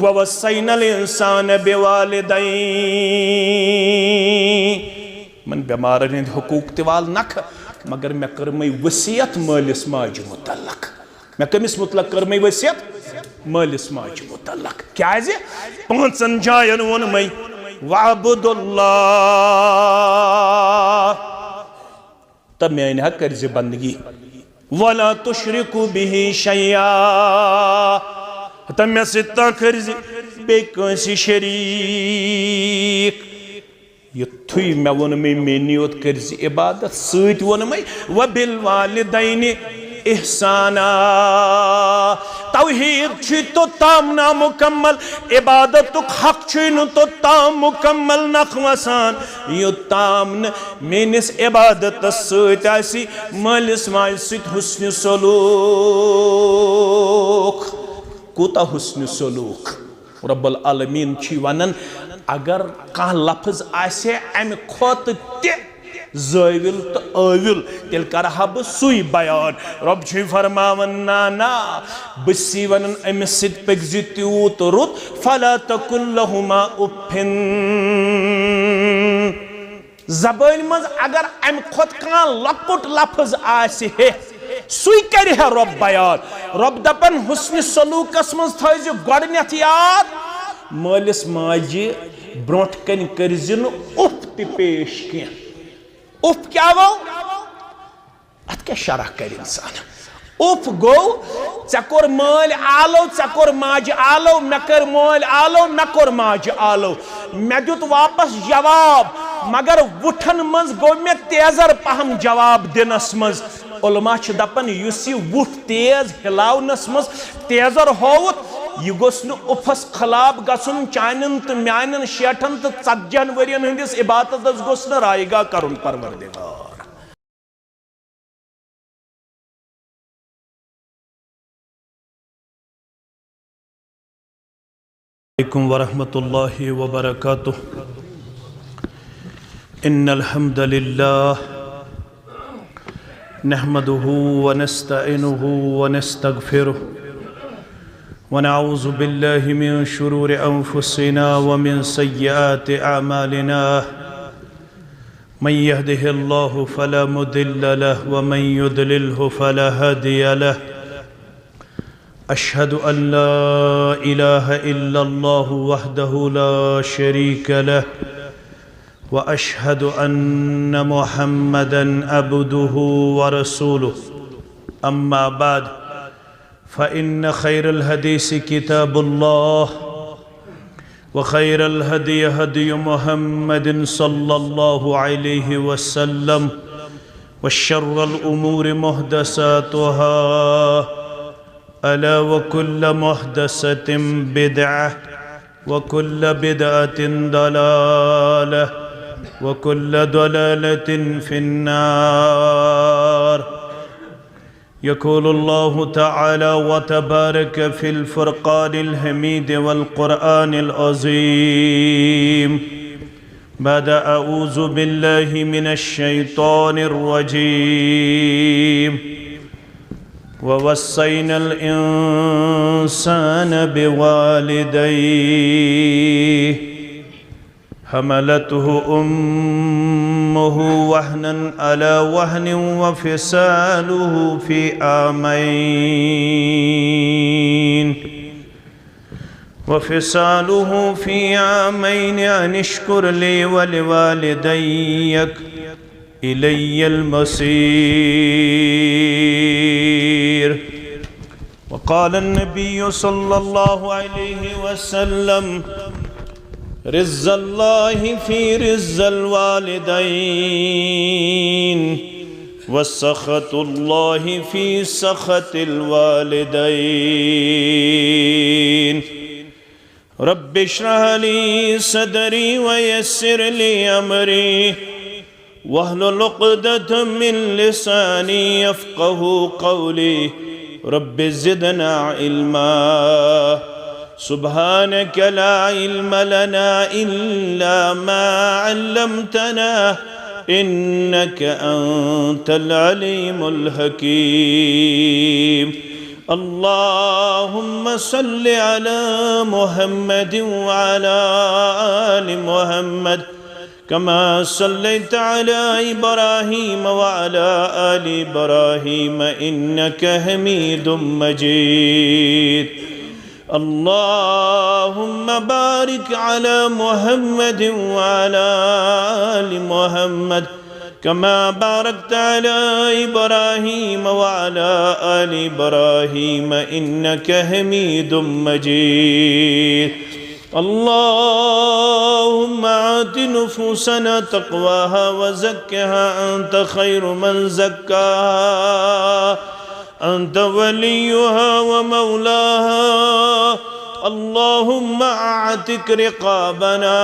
ववस्सैनल इंसान बिवालिदैन मन बेमारन हिंद हुकूक तिवाल नख मगर मे कर मई वसीयत मालिस माजि मुतल्लक मे कमिस मुतल्लक कर मई वसीयत मालिस माजि मुतल्लक क्या जे पांचन जायन वोन मई वाबुदुल्लाह तब मैं कर बंदगी वला तुशरिकु बिही शैया तब मे सिता कर बे शरीक युथुई मे वोन मे मेनी योत कर इबादत सत वोन मै वबिल वालिदैन इहसाना तौहीद तो ताम ना मुकम्मल इबादत हक तो ताम मुकम्मल नखवसान यु ताम न मेनिस इबादत सती मालिस माज सत हुस्न सलूक कूता हुस्न सलूक रब्बुल आलमीन वनन अगर कह लफ्ज आसे अमि खोत ज़ाविल तो आविल तेल करहा बह सुई बयान रब फरमावन ना बसी वनन अमिस सत पकि तूत रुत फला तकुल लहुमा उफ्फिन ज़बान मज अगर अमि खोत कह लकुट लफ्ज आसे सुई कर रब बयान रब दपन हुस्न सलूकस मज थज गोडनेथ याद मालिस माजि ब्रोट कन कर उफ ति पेश कह उफ क्या गो अत क्या शरह कर इंसान उफ गो ऐ कोर माल आलो ऐ कोर माज आलो मे कर माल आलो मे कोर माज आलो मे दुत वापस जवाब मगर वुठन मज गो मे तेजर पहम जवाब दिनस मज उलमा दपन युस यह वुठ तेज हिलावनस मज तेजर होवुत यह गोस उफस खिलाफ गसन चानन तो म्यानन शेठन तो 40 वरियन हंदिस इबादत गोस न रायगा करुन परवरदिगार अलैकुम वरहमतुल्लाहि वबरकातुह इन्नल हम्दलिल्लाह नहमदुहु व नस्तईनुहु व नस्तगफिरुहु व नऊज़ु बिल्लाहि मिन शुरूरि अंफुसिना व मिन सय्यिआति अमालिना मन यहदिहिल्लाहु फला मुदिल्ल लहु व मन युद्लिल्हु फला हादिय लहु अशहदु अन ला इलाहा इल्लल्लाहु वहदहु ला शरीक लहु व अशहदु अन्न मुहम्मदन अब्दुहु व रसूलुहु अम्मा बाद फ़इन्न खैरल हदीस किताबुल्लाह व खैरल हदी हदी मुहम्मदिन सल्लल्लाहु अलैहि वसल्लम व शर्रल उमूर मुहदसातुहा अला व कुल्ल मुहदसतिन बिदअह व कुल्ल बिदअतिन दलालह व कुल्ल दलालतिन फिन्नार यक़ूलुल्लाहु तआला व तबारक फ़िल फ़ुरक़ानिल हमीद वल क़ुरआनिल अज़ीम बाद अऊज़ु बिल्लाहि मिनश शैतानिर रजीम व वस्सैनल इंसान बिवालिदैहि हमलतहु उम्मुहु वहनन अला वहनिन व फिसालुहु फी आमैन अनिश्कुर ली व लिवालिदैक इलैयल मसीर वक़ाल अन्नबिय्यु सल्लल्लाहु अलैहि वसल्लम रिज़्ज़ुल्लाहि फ़ी रिज़्ज़िल वालिदैन व सख़तुल्लाहि फ़ी सख़तिल वालिदैन रब्बि इश्रह ली सदरी व यस्सिर ली अमरी वहलुल उक़दतम मिन लिसानी यफ़क़हू क़ौली रब्बि ज़िदना इल्मा सुब्हानक ला इल्म लना इल्ला मा अल्लमतना इन्नक अंतल अलीमुल हकीम اللهم صل على محمد وعلى آل محمد كما صليت على إبراهيم وعلى آل إبراهيم إنك حميد مجيد اللهم بارك على محمد وعلى آل محمد كما باركت على إبراهيم وعلى آل إبراهيم إنك حميد مجيد اللهم آت نفوسنا تقواها وزكها أنت خير من زكاها أنت وليها ومولاها اللهم أعتق رقابنا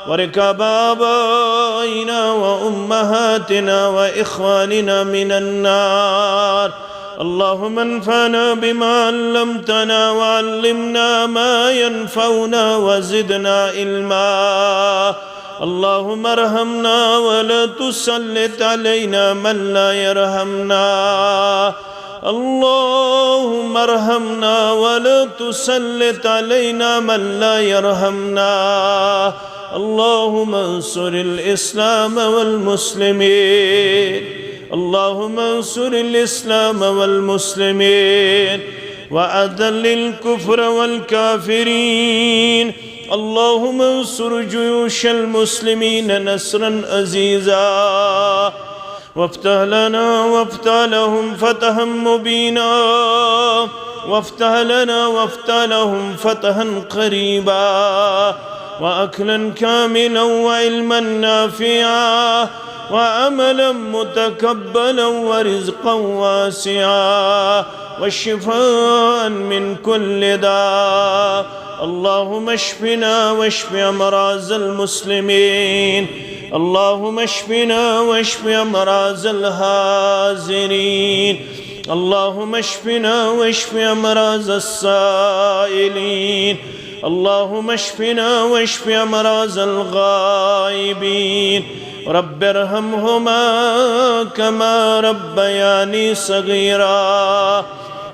وركاب آبائنا وأمهاتنا وإخواننا من النار اللهم انفعنا بما علمتنا وعلمنا ما ينفعنا وزدنا علما اللهم ارحمنا ولا تسلط علينا من لا يرحمنا اللهم ارحمنا ولا تسلط علينا من لا يرحمنا اللهم انصر الإسلام والمسلمين اللهم انصر الإسلام والمسلمين وأذل الكفر والكافرين اللهم انصر جيوش المسلمين نصرا عزيزا وافتح لنا وافتح لهم فتحا مبينا وافتح لنا وافتح لهم فتحا قريبا وأكلا كاملا وعلما نافعا وعملا متقبلا ورزقا واسعا والشفاء من كل داء اللهم اشفنا واشف أمراض المسلمين اللهم اشفنا واشف أمراض الحاضرين اللهم اشفنا واشف أمراض السائلين اللهم اشفنا واشف أمراض الغائبين رب ارحمهما كما ربياني صغيرا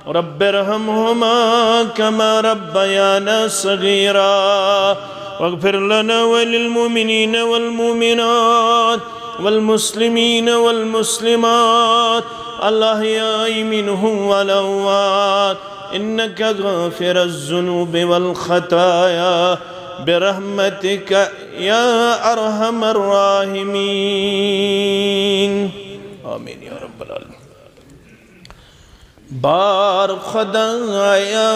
رب ارحمهما كما ربيانا صغيرا واغفر لنا وللمؤمنين والمؤمنات والمسلمين والمسلمات الأحياء منهم والأموات إنك غافر الذنوب والخطايا برحمتك يا أرحم الراحمين آمين يا رب العالمين بار خدایا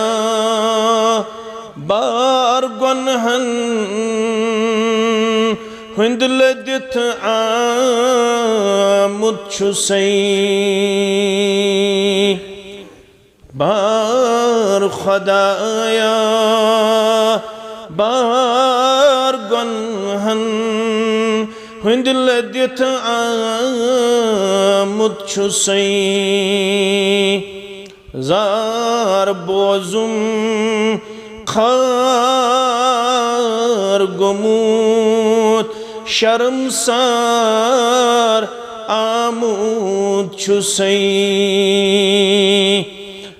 بار گنہن ہند لدت آمد چھسی بار خدایا بار گنہن ہند لدت آمد چھسی زار بوزم خار گموت شرمسار آمود چھسی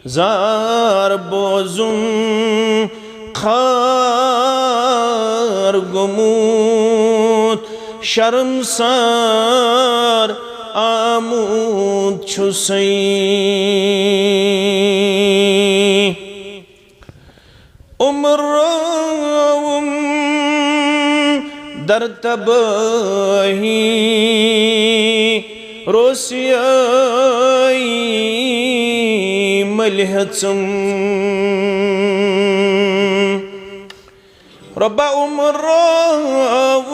زار بوزم خار گموت شرمسار آمود چھسی عمرم در تباہی روسیائی ملحتم رب عمرم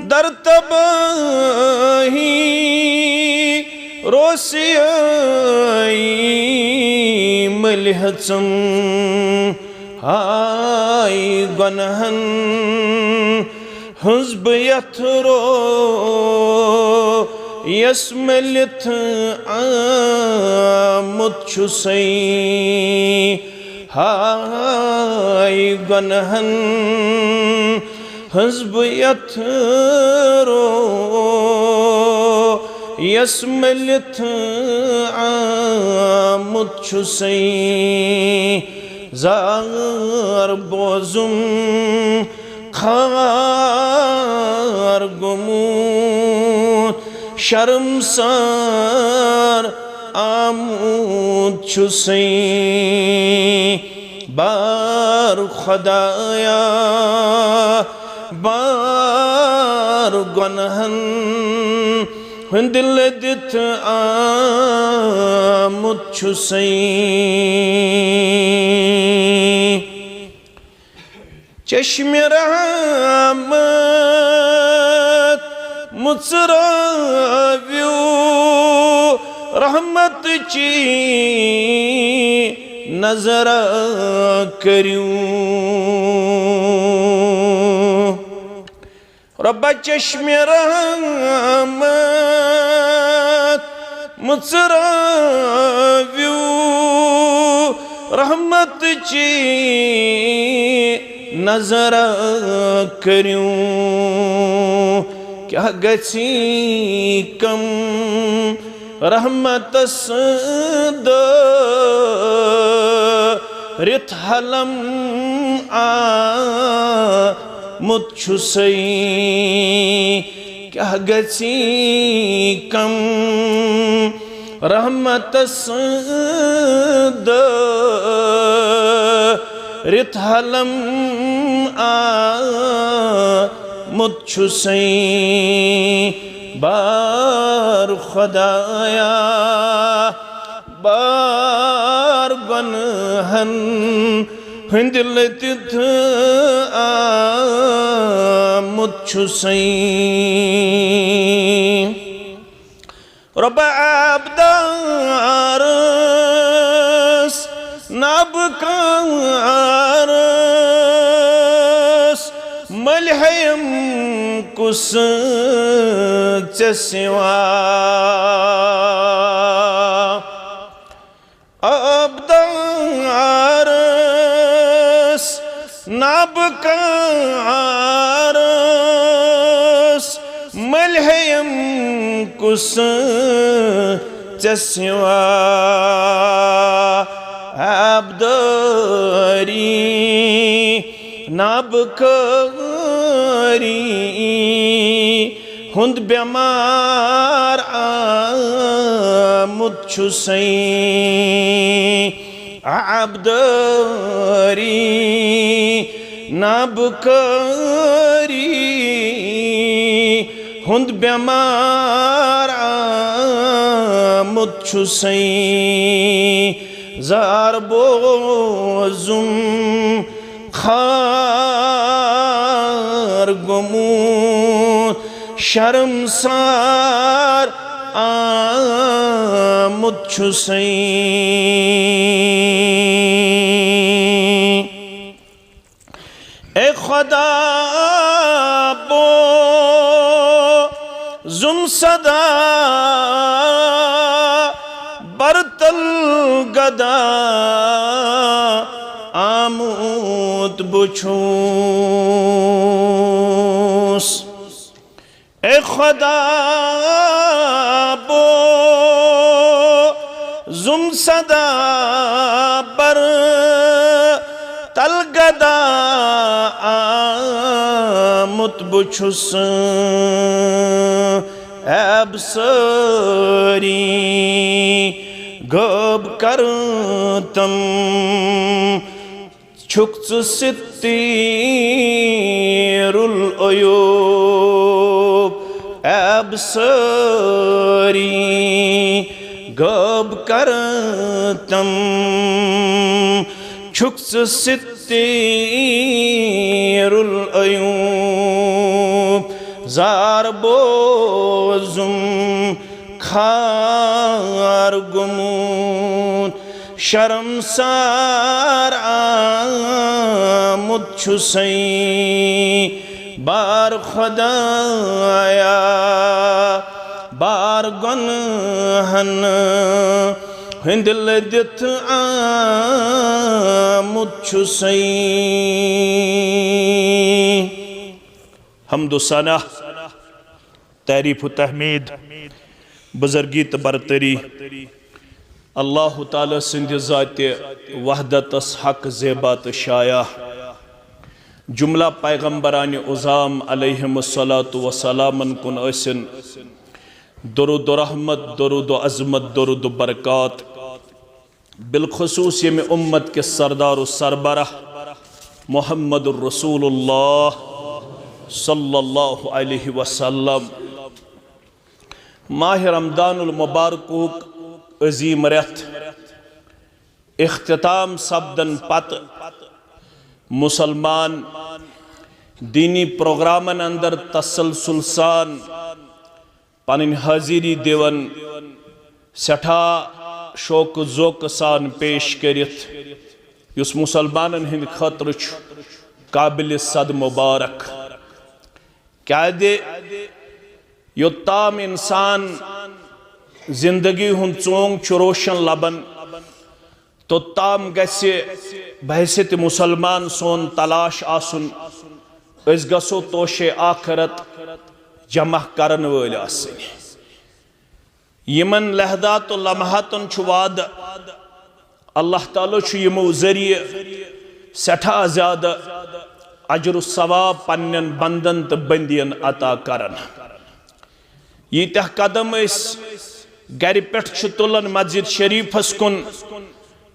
در تباہی روسیائی ملحتم ہائی گنہن حزب یتھرو یسملت آمد چھسی ہائی گنہن حزب یتھرو यसमलिथ आमुत छुसई जार बोजुम खार गुमूत शर्मसार आमुद छुसई बार खुदाया बार गुनहन दिल दित आमुद छुसई चश्म रहमत मुचराव्यो रहमत ची नजर करूं रब्बा चश्म रहमत मुचराव्यो रहमत ची नजर करूं क्या गसी कम रहमत सद रित हलम आ मुच्छुसई क्या गसी कम रहमत सद रित हलम आ मुच्छुसई बार खुदाया बार गुनहन हिंदिल तिथ आ मुच्छुसई रब्बा अब्दारस नबकारस मलहयम कुस सिवा अब्दारस नबकारस मलहयम कुस सिवा अब्दारी नबकारी हुंद बेमार आमुद छुसई अब्दारी नबकारी हुंद बेमार आमुद छुसई जार बोजुम खार गुमूत शर्मसार आमुद छुसई ए खुदा बो जुम सदा बरतल गदा आमुद बुछूस ए खुदा बो जुम सदा बर तल गदा आमुद बुछूस एबसरी गब करतम छुक्स सित्तीरुल अयूब एबसरी गब करतम छुक्स सित्तीरुल अयूब जार बोजुम खार गुमूत शर्मसार आमुद छुसई बार खुदाया बार गुनहन हिंदिल दित आमुद छुसई हम्दो सना तारीफ तहमीद बुजुर्गी तो बरतरी अल्लाह ताला सिंध ज़ाते वहदतस हक ज़ेबा तो शाया जुमला पैगम्बरान उज़ाम अलैहिमुस्सलातु वस्सलामन कुन असिन दरुद रहमत दरुद अज़मत दरुद बरक़ात बिलखुसूस ये में उम्मत के सरदार सरबराह मुहम्मदुर रसूलुल्लाह सल्लल्लाहु अलैहि वसल्लम माह रमदानुल मुबारकुक अजीम रथ इख्तिताम सब्दन पत मुसलमान दीनी प्रोग्रामन अंदर तसलसल सान पन हाजिरी दिवन सठा शौक जोक सान पेश करित युस मुसलमानन हिंद खतर काबिल सद मुबारक क्या दे योत्ताम इंसान जिंदगी हुन चोंग रोशन लबन तोत्ताम गसे बहसित मुसलमान सोन तलाश आसुन अस गसो तोशे आखरत जमा करन वल आसिन यमन लहदात लम्हातन छु वाद अल्लाह ताला छु यमो जरिए सठा ज्यादा अजर सवाब पन्नन बंदन तो बंदियन अता करन यीतः कदम गर पे तुलन मस्जिद शरीफस कुन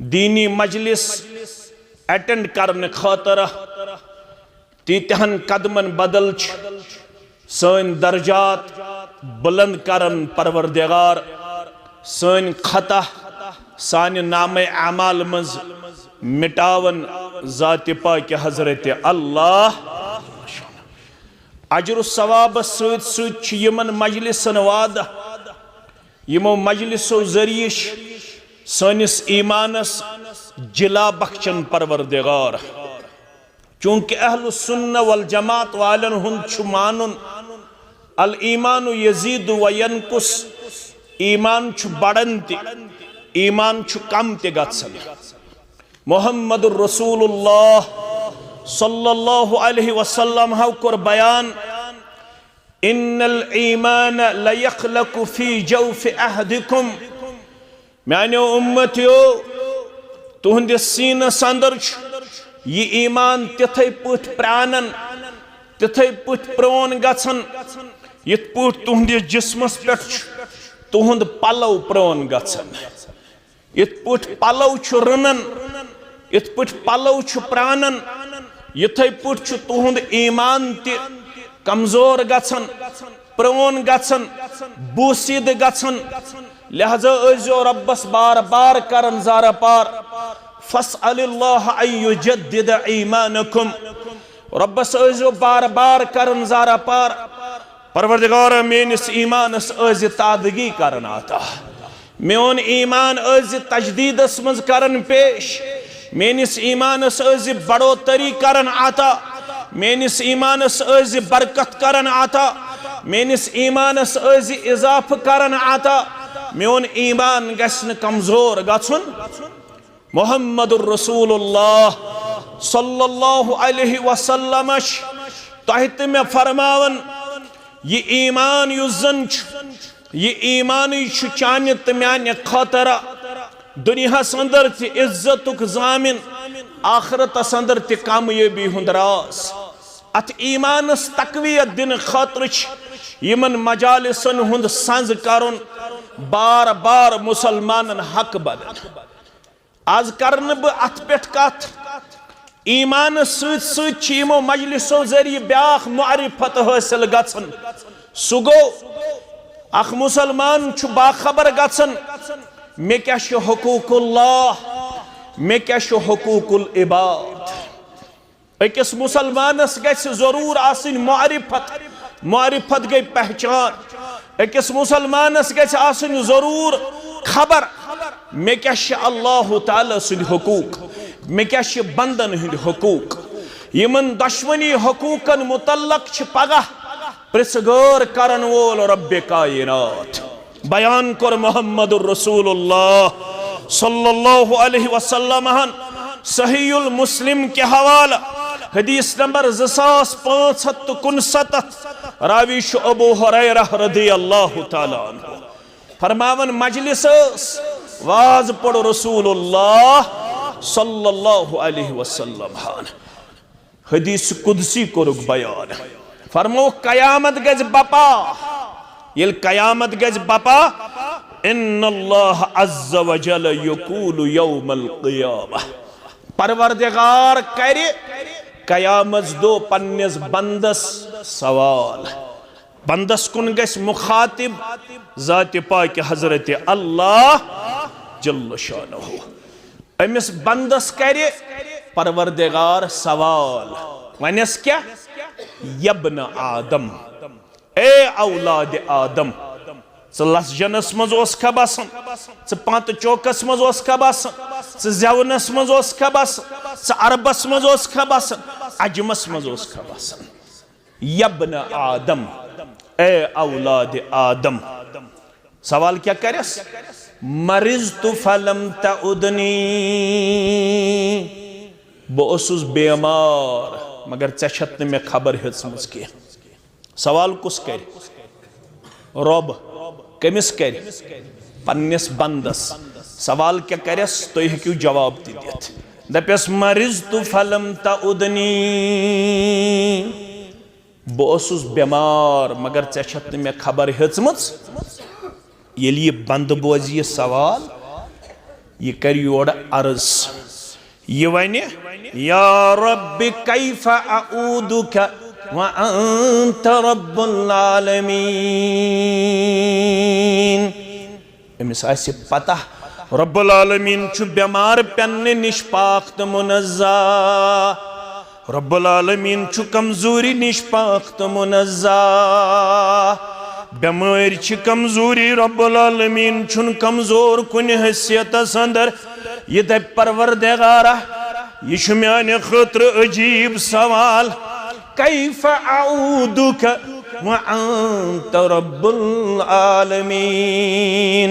दीनी मजलिस अटेंड करने खातर तीतहन कदमन बदल सन दर्जात बुलंद करन परवरदिगार सन खता सान नाम अमाल मज मिटावन ज़ात पाक हजरत अल्लाह अजर सवाब सयमन मजलिसन वादा यमो मजलिसो जरिए सनिस ईमानस जिला बख्शन परवरदिगार चूंकि अहलु सुन्ना वल जमात वालन हुन छु मानुन अल ईमानु यजीदु व यनकुस ईमान छु बढ़न ते ईमान छु कम ते गत्सन मुहम्मदुर रसूलुल्लाह सल्लल्लाहु अलैहि वसल्लम हाउ कर बयान इन्नल ईमान लयखलकु फी जौफि अहदिकुम म्यानो उम्मतियो तुहंदिस सीनस अंदर ये ईमान तिथै पुठ प्राणन तिथै पुठ प्रोन गछन यत पुठ तुहंदिस जिस्मस पेठ तुहंद पलव प्रोन गछन यत पुठ पलव छु रनन यत पुठ पलव छु प्राणन यथै पुठ छु तुहंद ईमान ते कमजोर गछन प्रोन गछन बूसीद गछन लिहाजा अजो रब्बस बार बार करन ज़ारा पार फस्अलिल्लाह अय्युजद्दिद ईमानकुम रब्बस अजो बार बार करन ज़ारा पार परवरदिगार मेनिस ईमानस अज तादगी करन आता मेन ईमान अज तजदीदस मज करन पेश मेनिस ईमानस अज बढ़ोतरी करन आता मेनिस ईमानस अज बरकत करन आता मेनिस ईमानस अज इजाफ करन आता मेन ईमान गसन कमजोर गछुन मुहम्मदुर रसूलुल्लाह सल्लल्लाहु अलैहि वसल्लम तहत में फरमावन ये ईमान युजन ये ईमान चान तो म्यान खतर दुनिया अंदर इज्जतुक जामिन आखरत अंदर कामयाबी हुंद राज अत ईमानस तकवीयत दिन खतर यमन मजालिसन हुंद संज करुन बार बार मुसलमानन हक बदन आज करन ब अत पेट कथ ईमान सो मजलिसो जरिए ब्याख मुआरिफत हासिल गछन सु गो अख मुसलमान छु बाखबर गछन मे क्या छु हुकूकुल्लाह मे क्या छु हुकूकुल इबाद अकिस मुसलमानस गछ जरूर आसिन मुआरिफत गई पहचान अकिस मुसलमानस गछ आसिन जरूर खबर मे क्या अल्लाह ताला सुन हुकूक मे क्या बंदन हिंद हुकूक यमन दुश्मनी हुकूकन मुतल्लक पगह प्रिसगोर करन वोल रब्बे कायनात बयान कर मुहम्मदुर रसूलुल्लाह सल्लल्लाहु अलैहि वसल्लम सहीहुल मुस्लिम के हवाला हदीस नंबर 2559 रावी अबू हुरैरा रज़ियल्लाहु ताला अन्हु फरमावन मजलिस वाज पढ़ो रसूलुल्लाह सल्लल्लाहु अलैहि वसल्लम हदीस कुदसी कोरुक बयान फरमो कयामत गज बपा ये कयामत गज बपा इन्नल्लाह अज़्ज़ व जल यक़ूलु यौमल क़ियामह परवरदिगार करे कयामत दो पन्निस बंदस सवाल बंदस कुन गस मुखातिब ज़ात पाक हजरत अल्लाह जल्ल शानहु अमिस बंदस करे परवरदिगार सवाल वनस क्या यब्न आदम ए औलाद आदम लस जनस मज बसान पंत चौकस मज बसान जवनस मज बसान अरबस मज बसान अजमस मज बसान यब्न आदम ए औलाद आदम सवाल क्या करस मरिज़तु फलम तउदनी बहुस बेमार मगर ऐत मे खबर हेचमज कह सवाल कुस कर रब कमिस कर पन्निस बंदस सवाल क्या करस तुम हेकु जवाब दित दपस मरिज़तु फलम तउदनी बहुस बेमार मगर ऐत मे खबर हेचमज ये बंद बोज ये सवाल ये कर योर अर्ज ये वन या रब्बि कैफ अऊदुका व अंत रब्बुल आलमीन अमिस आसि पता रब्बुल आलमीन छु बेमार पेन्ने निश पाक तो मुनज़्ज़ा रब्बुल आलमीन छु कमजोरी निश पाक तो मुनज़्ज़ा बेमार छि कमजोरी रब्बुल आलमीन छुन कमजोर कुन हैसियतस अंदर ये दप परवरदिगारा ये छु म्याने खतर अजीब सवाल कैफ अऊदुका व अंत रब्बुल आलमीन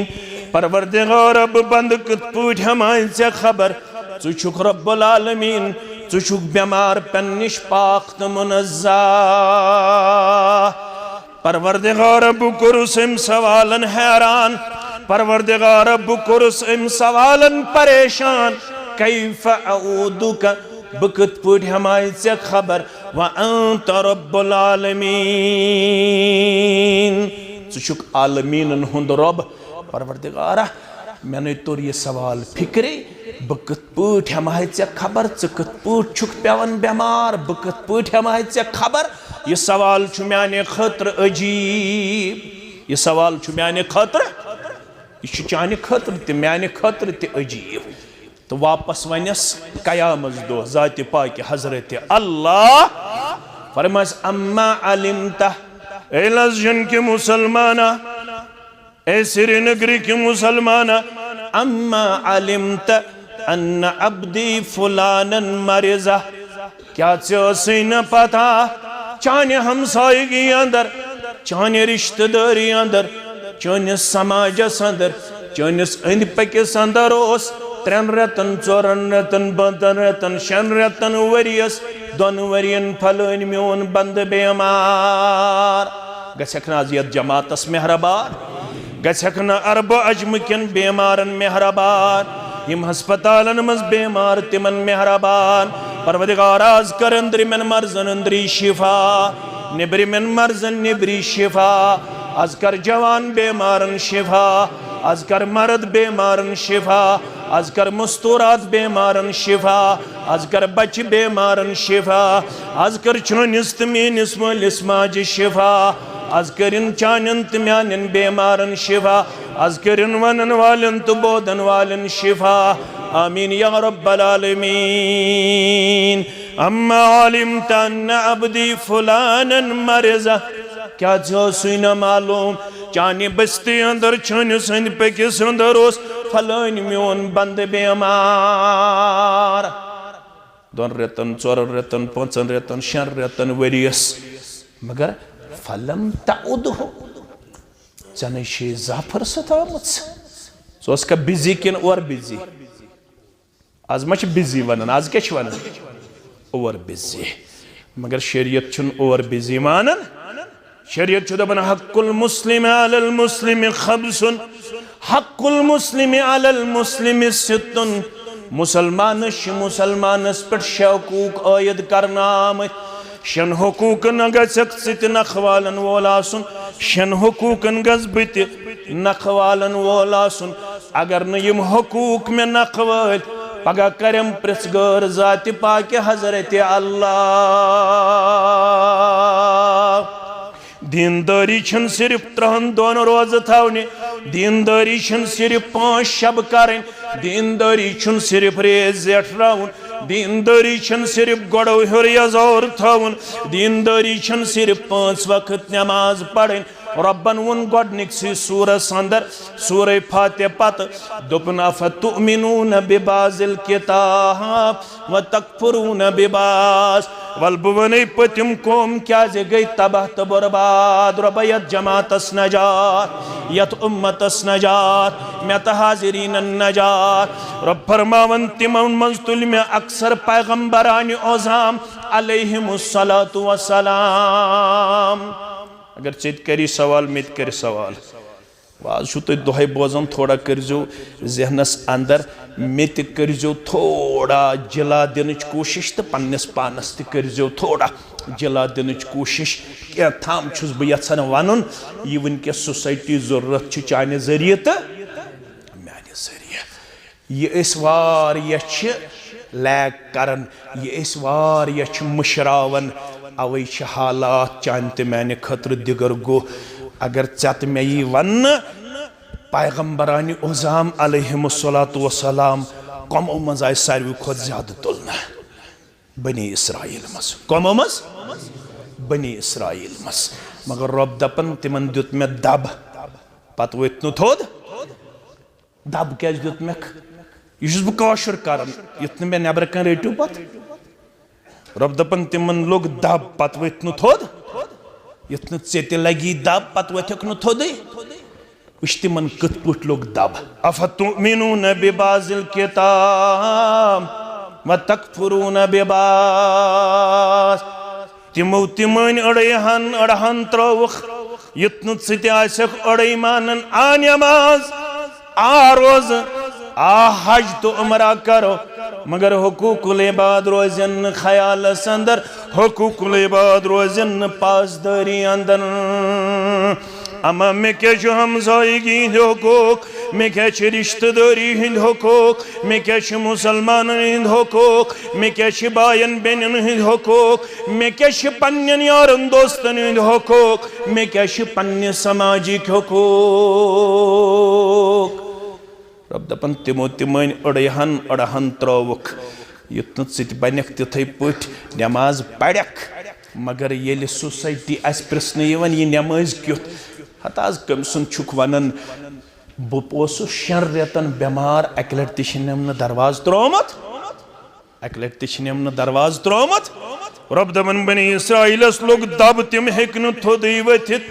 परवरदिगार अब बंद कत पठ हमाय से खबर छु छुक रब्बुल आलमीन छु छुक बेमार पेन्निश पाक तो मुनज़्ज़ा परवरदिगार अब कुरुस इम सवालन हैरान परवरदिगार अब कुरुस इम सवालन परेशान कैफ अऊदुका बकत पठ हमाय से खबर व अंत रब्बुल आलमीन छु छुक आलमीनन हुंद रब परवरदिगारा मैंने तोर ये सवाल फिक्रे बकत पठ हमाय से खबर च कत पठ छुक पेवन बेमार बकत पठ हमाय से खबर ये सवाल छु म्याने खतर अजीब ये सवाल छु म्याने खतर ये चाने खतर ते म्याने खतर ते अजीब तो वापस वनस कयामत दो ज़ात पाक हजरत अल्लाह फरमास अम्मा अलिमता ए लज़्जन के मुसलमाना ए श्रीनगरी के मुसलमाना अम्मा अलिमता अन्न अब्दी फुलानन मरिज़ा क्या चे न पता चाने हमसायगी अंदर चाने रिश्तेदारी अंदर चानिस समाजस अंदर चानिस अंद पकिस अंदर ओस 3 रेतन 4 रेतन 5 रेतन 6 रेतन वरियस 2 वरियन फलन मोन बंद बेमार गछकना जियत जमातस मेहरबान गछकना अरब अजम किन बेमारन मेहरबान यम हस्पतालन मज बेमार तिमन मेहरबान परवरदिगार आज कर अंदर मन मर्जन अंदरी शिफा निबरी मन मर्जन निबरी शिफा आज कर जवान बेमारन शिफा आज कर मर्द बेमारन शिफा आज कर मुस्तूरात बेमारन शिफा आज कर बच बेमारन शिफा आज कर चोनिस तमीनिस मलिस माज शिफा आज करिन चानन तम्यानन बेमारन शिफा आज करिन वनन वालन तो बोदन वालन शिफा आमीन या रब्बल आलमीन अम्मा अलिमता अन्न अब्दी फुलानन मरिज़ा क्या जो सुन मालूम चाने बस्ती अंदर छाने संद पकिस अंदर ओस फलान मोन बंद बेमार 2 रेतन 4 रेतन 5 रेतन 6 रेतन वरियस मगर फलम तउदहु चने शे जाफर सतामत सोस का बिजी किन और बिजी आज मच बिजी वनन आज क्या वनन ओवर बिजी मगर शरीयत छुन ओवर बिजी मानन शरीयत छु दपन हक्कुल मुस्लिम अलल मुस्लिम खम्सुन हक्कुल मुस्लिम अलल मुस्लिम सित्तुन मुसलमानस पे हकूक आयद करना शन हकूकन गत नखवालन वोल आसन शन हकूकन गस बत नखवालन वोल आसन अगर न यम हकूक में नखवाल पगह करम प्रिसगर जाति पाक हजरत अल्लाह। दीनदारी छन सिर्फ 3 दोन रोज थावने दीनदारी छन सिर्फ 5 शब करें दीनदारी छन सिर्फ रेज जेठराउन दीनदारी छन सिर्फ गोड़ो हर यजौर थावन दीनदारी छन सिर्फ 5 वक्त नमाज पढ़ें। रब्बन वुन गोडनिकसी सूरस अंदर सूरह फातिहा पत दोपन अफतुमिनून बिबाजिल किताब व तकफुरून बिबाज वल बवने पतिम कौम क्या गई तबाह तो बर्बाद। रब यत जमातस नजात यत उम्मतस नजात मत हाजिरीन नजात। रब फरमावन तिमन मंज तुल में अक्सर पैगम्बरान ओज़ाम अलैहिमुस्सलातु वस्सलाम। अगर चेत करी सवाल मित कर सवाल वाज छु तुम दोहे बोजन थोड़ा करजो जहनस अंदर मित करजो थोड़ा जिला दिन कोशिश तो पन्नस पानस त करजो थोड़ा जिला दिन कोशिश क्या थाम छुस बह यछन वन यह वनकस सोसाइटी जरूरत चाने जरिए तो माने जरिए यह लैक करन यह मुशरावन अवे हालात चान तो माने खतर दिगर गो। अगर चत मे यी वन पैगम्बरान ओज़ाम अलैहिमुस्सलातु वस्सलाम कमो मज आय सारवी खोत ज्यादा तुलना बनी इसराइल मस कमो मस बनी इसराइल मस मगर रब दपन तिमन दुत मे दब पत वत नु थोद दब क्या दुत मे यह बह काशुर कर युत मे नबर कन रटू पत रब दपन तिमन लोग दब पत वत नु थोद युत चे लगी दब पत वथक नु थोद वुच तिमन कत पुट लोग दब। अफतुमिनून बिबाजिल किताब व तकफुरून बिबाज तिमो तिमन अड़हन अड़हन त्रोवख युत चे आसक अड़े मानन आ नमाज आ रोज आ हज तो उमरा करो मगर हुकूकुल इबाद रोजन ख्याल अंदर हुकूकुल इबाद रोजन पासदारी अंदर। अमा मे क्या हमसायगी हिंद हुकूक मे क्या रिश्तेदारी हिंद हुकूक मे क्या मुसलमान हिंद हुकूक मे क्या बायन बेनन हिंद हुकूक मे क्या पन्न यारन दोस्तन हिंद हुकूक मे क्या पन्न समाजिक हुकूक। रब दपन तिमो तिमन अड़हन अड़हन त्रोवुक युत बनक तिथे पठ नमाज पड़क मगर ये सोसाइटी आस प्रश्न यह नमाज क्युत हत आज कम सुन वन बह 6 रेतन बेमार अक लट तम दरवाज त्रोमुत अक लट तम दरवाज त्रोमुत। रब दपन बनी इसराइलस लोग दब तिम हेकन थोद वथित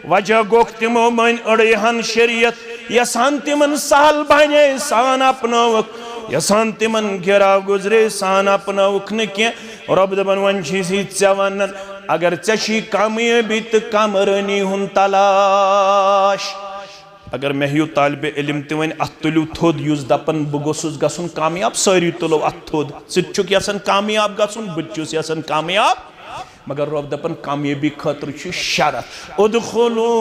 वजह गोख तिमो मन अड़हन शरीयत यसान तिमन सहल बने सान अपनौक यसान तिमन गिराव गुजरे सान अपनौक न कह। रब दपन वन े वन अगर ची कामयाबी तो कामरानी हुन तलाश अगर मे हूँ तालिब इल्म त वन अत तुलू थोद युस दपन बह गोसुस गसुन कामयाब सारी तुलो अत थोद सुक यसान कामयाब गसुन बचुस यसान कामयाब मगर रब दपन कामयाबी खतर शरत उदखुलू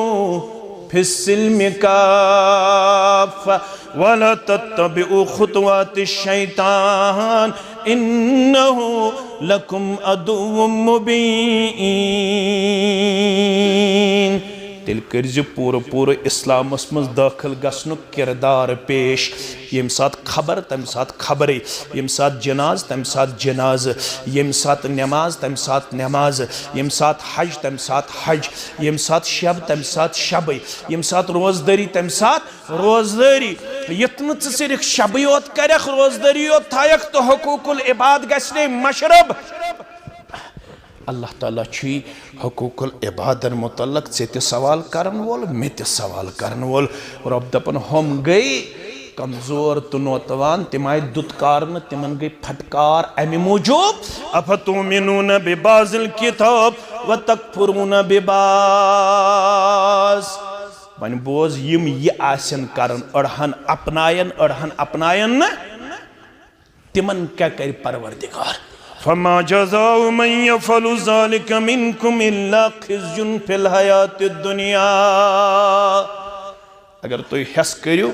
फिस्सिल्मि काफ़ा वला तत्तबिउ खुतवातिश शैतान इन्नहु लकुम अदुव्वुम मुबीन। तेल कर्ज पूर पूर इस्लामस मज दाखिल गसनुक किरदार पेश यम साथ खबर तम साथ खबर यम साथ जनाज तम साथ जनाज यम साथ नमाज तम साथ नमाज यम साथ हज तम साथ हज यम साथ शब तम साथ शब यम साथ रोजदारी तम साथ रोजदारी यत सिर्फ शब योत कर रोजदारी योत थायक तो हुकूकुल इबाद गसने मशरब। अल्लाह ताला छी हुकूकुल इबादन मुतल्लक से सवाल करन वोल मे ते सवाल करन वोल। रब दपन हम गई कमजोर तो नौतवान तिम आय दुत्कार तिमन गई फटकार अमि मूजूब अफतुमिनून बिबाज़िल किताब व तकफुरून बिबाज़। वन बोज यम ये आसन करन अड़हन अपनायन न तिमन क्या कर परवरदिगार। फमा जज़ाउ मन यफ़अलु ज़ालिका मिनकुम इल्ला खिज़्युन फ़िल हयातिद दुनिया। अगर तुम हेस करियो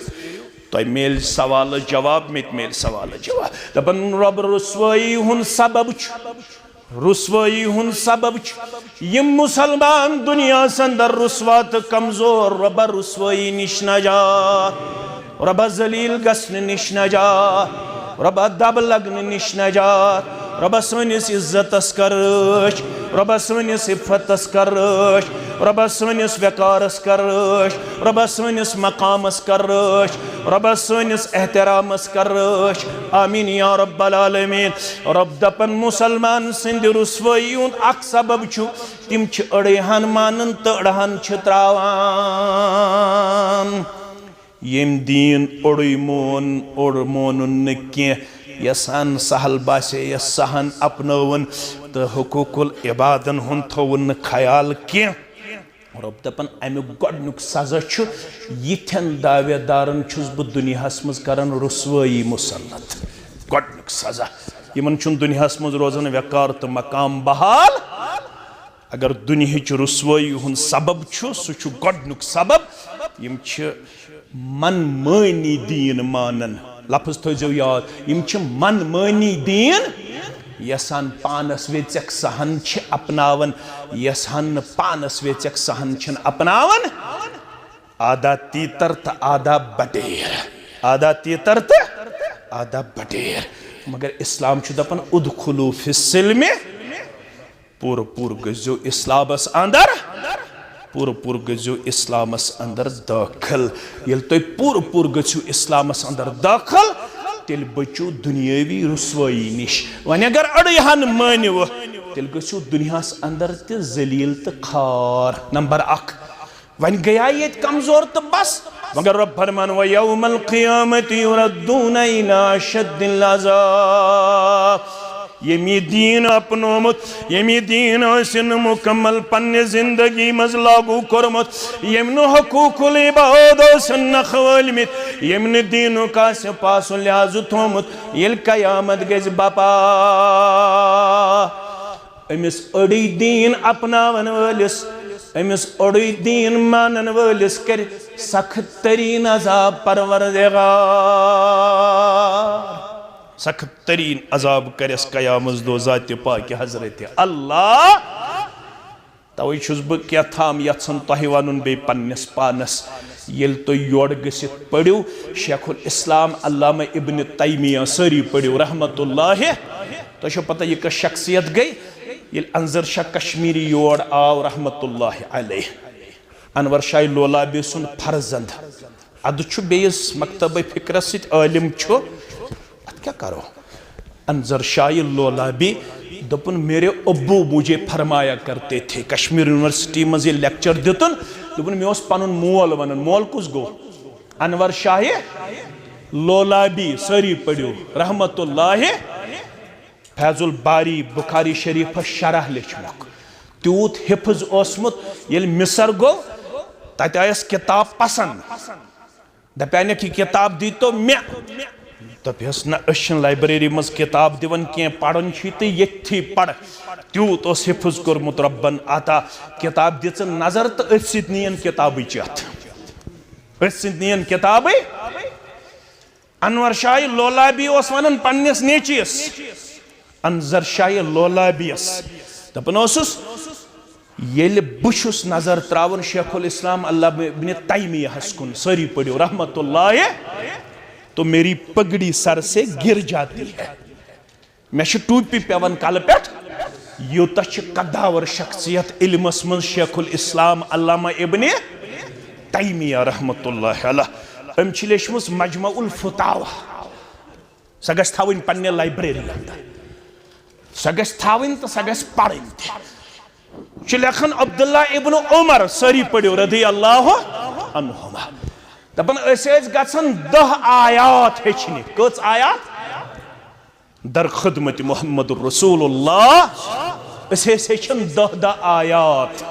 तो मेल सवाल जवाब में मेल सवाल जवाब दपन रब रुसवाई हुन सबब यम मुसलमान दुनिया संदर रुसवात कमजोर रब रुसवाई निश नजात रब जलील गसन निश नजात रब दब लगन निश नजात रब सनिस इज्जतस करश रब सनिस इफ्फतस करश रब सनिस वकारस करश रब सनिस मकामस करश रब सनिस एहतरामस करश। आमीन या रब्बल आलमीन। रब दपन मुसलमान सिंध रुसवाई हुंद अख सबब छु तिम छ अड़हन मानन तो अड़हन छ त्रावान। यम दीन ओड़ मोनुन क्या यसान सहल बासे यस सहन अपनवन तो हुकूकुल इबादन हुन थोवन ख्याल क्या। रब दपन अमुक गोडनुक सजा छु यिथन दावेदारन छुस बु दुनियास मज करन रुसवाई मुसल्लत गोडनुक सजा यमन छुन दुनियास मज रोजन वकार तो मकाम बहाल। अगर दुनियाच रुसवाई हुन सबब छु सु छु गोडनुक सबब यम छ मनमानी दीन मानन। लफ्ज थो याद यम छ मनमानी दीन यसान पानस वेचक सहन छ अपनावन यसान पानस वेचक सहन छन अपनावन। आधा तीतर त आधा बटेर आधा तीतर त आधा बटेर। मगर इस्लाम छ दपन उदखुलू फिस्सिल्म पूर गजो इस्लामस अंदर पूर गजो इस्लामस अंदर दाखिल। ये तो पूर गजो इस्लामस अंदर दाखिल तेल बचो दुनियावी रुसवाई निश। वन अगर अड़हन मानिव तेल गो दुनियास अंदर ते जलील तो खार। नंबर 1 वन गया ये कमजोर तो बस। मगर रब फरमान व यौमल क़ियामति युरद्दून इला अशद्दिल अज़ाब। यमी दीन अपनोमुत यमी दीन आसिन मुकम्मल पन्ने जिंदगी मज लागू करमुत यमन हकूकुल इबाद आसिन खवलमित यमन दीन का से पास लिहाज थोमुत येल कयामत गज बापा। अमिस अड़ी दीन अपनावन वलिस अमिस अड़ी दीन मानन वलिस कर सख्त तरीन अज़ाब परवरदिगार सख्त तरीन अजाब करस कयामत दो ज़ात पाक हजरत अल्लाह। तवे छुस बह क्या थाम यन तह वन बे पन्नस पानस येल तो योड़ गसित पढ़ो शेखुल इस्लाम अल्लामा इब्न तैमिया सारी पढ़ो रहमतुल्लाह। तो पता यह शख्सियत गई ये अनजर शाह कश्मीरी योड़ आव रहमतुल्लाह अलैह। अनवर शाह लोलाबी सुन फर्जंद अद बेस मकतब फिक्रस सित आलिम क्या करो। अनजर शाह लोलाबी दपुन मेरे अब्बू मुझे फरमाया करते थे कश्मीर यूनिवर्सिटी मज लेक्चर दितुन दपुन मे पन मोल वन मोल कुस गो अनवर शाह लोलाबी सारी पढ़ो रहमतुल्लाह। फैजुल बारी बुखारी शरीफ शरह लिखमुक तूत हिफ्ज ओसमुत येल मिसर गो तत आयस किताब पसंद दपान कि किताब दी तो मे दपस न लाइब्रेरी मज किताब दिवन क्या पढ़न तो ये पढ़ तूत हिफ्ज कोर्मुत रब्बन आता किताब दिच नजर तो अथ नीन किताब अथ नीन किताब। अनवर शाह लोलाबी वन पन्नस नेचियस अनजर शाह लोलाबियस दपन येल बुशुस नजर त्रावन शेखुल इस्लाम अल्लामा इब्न तैमियहस कुन सारी पढ़ो रहमतुल्लाह। तो मेरी पगड़ी सर से गिर जाती है मे टूपी पेवन कल पे यूत कदावर शख्सियत इल्मस मन शेखुल इस्लाम अल्लामा इब्न तैमिया रहमतुल्लाह अलैह। अम लेचमस मजमुल फतावा सह गस थवन पन्ने लाइब्रेरी अंदर सह गस थवन तो सह गस पढ़न लेखन अब्दुल्ला इब्न उमर सारी पढ़ो रदी अल्लाह अन्हुमा। दपन गसन 10 आयात हेचने कच आयात दर खिदमत मोहम्मद रसूलुल्लाह हेचन 10 आयात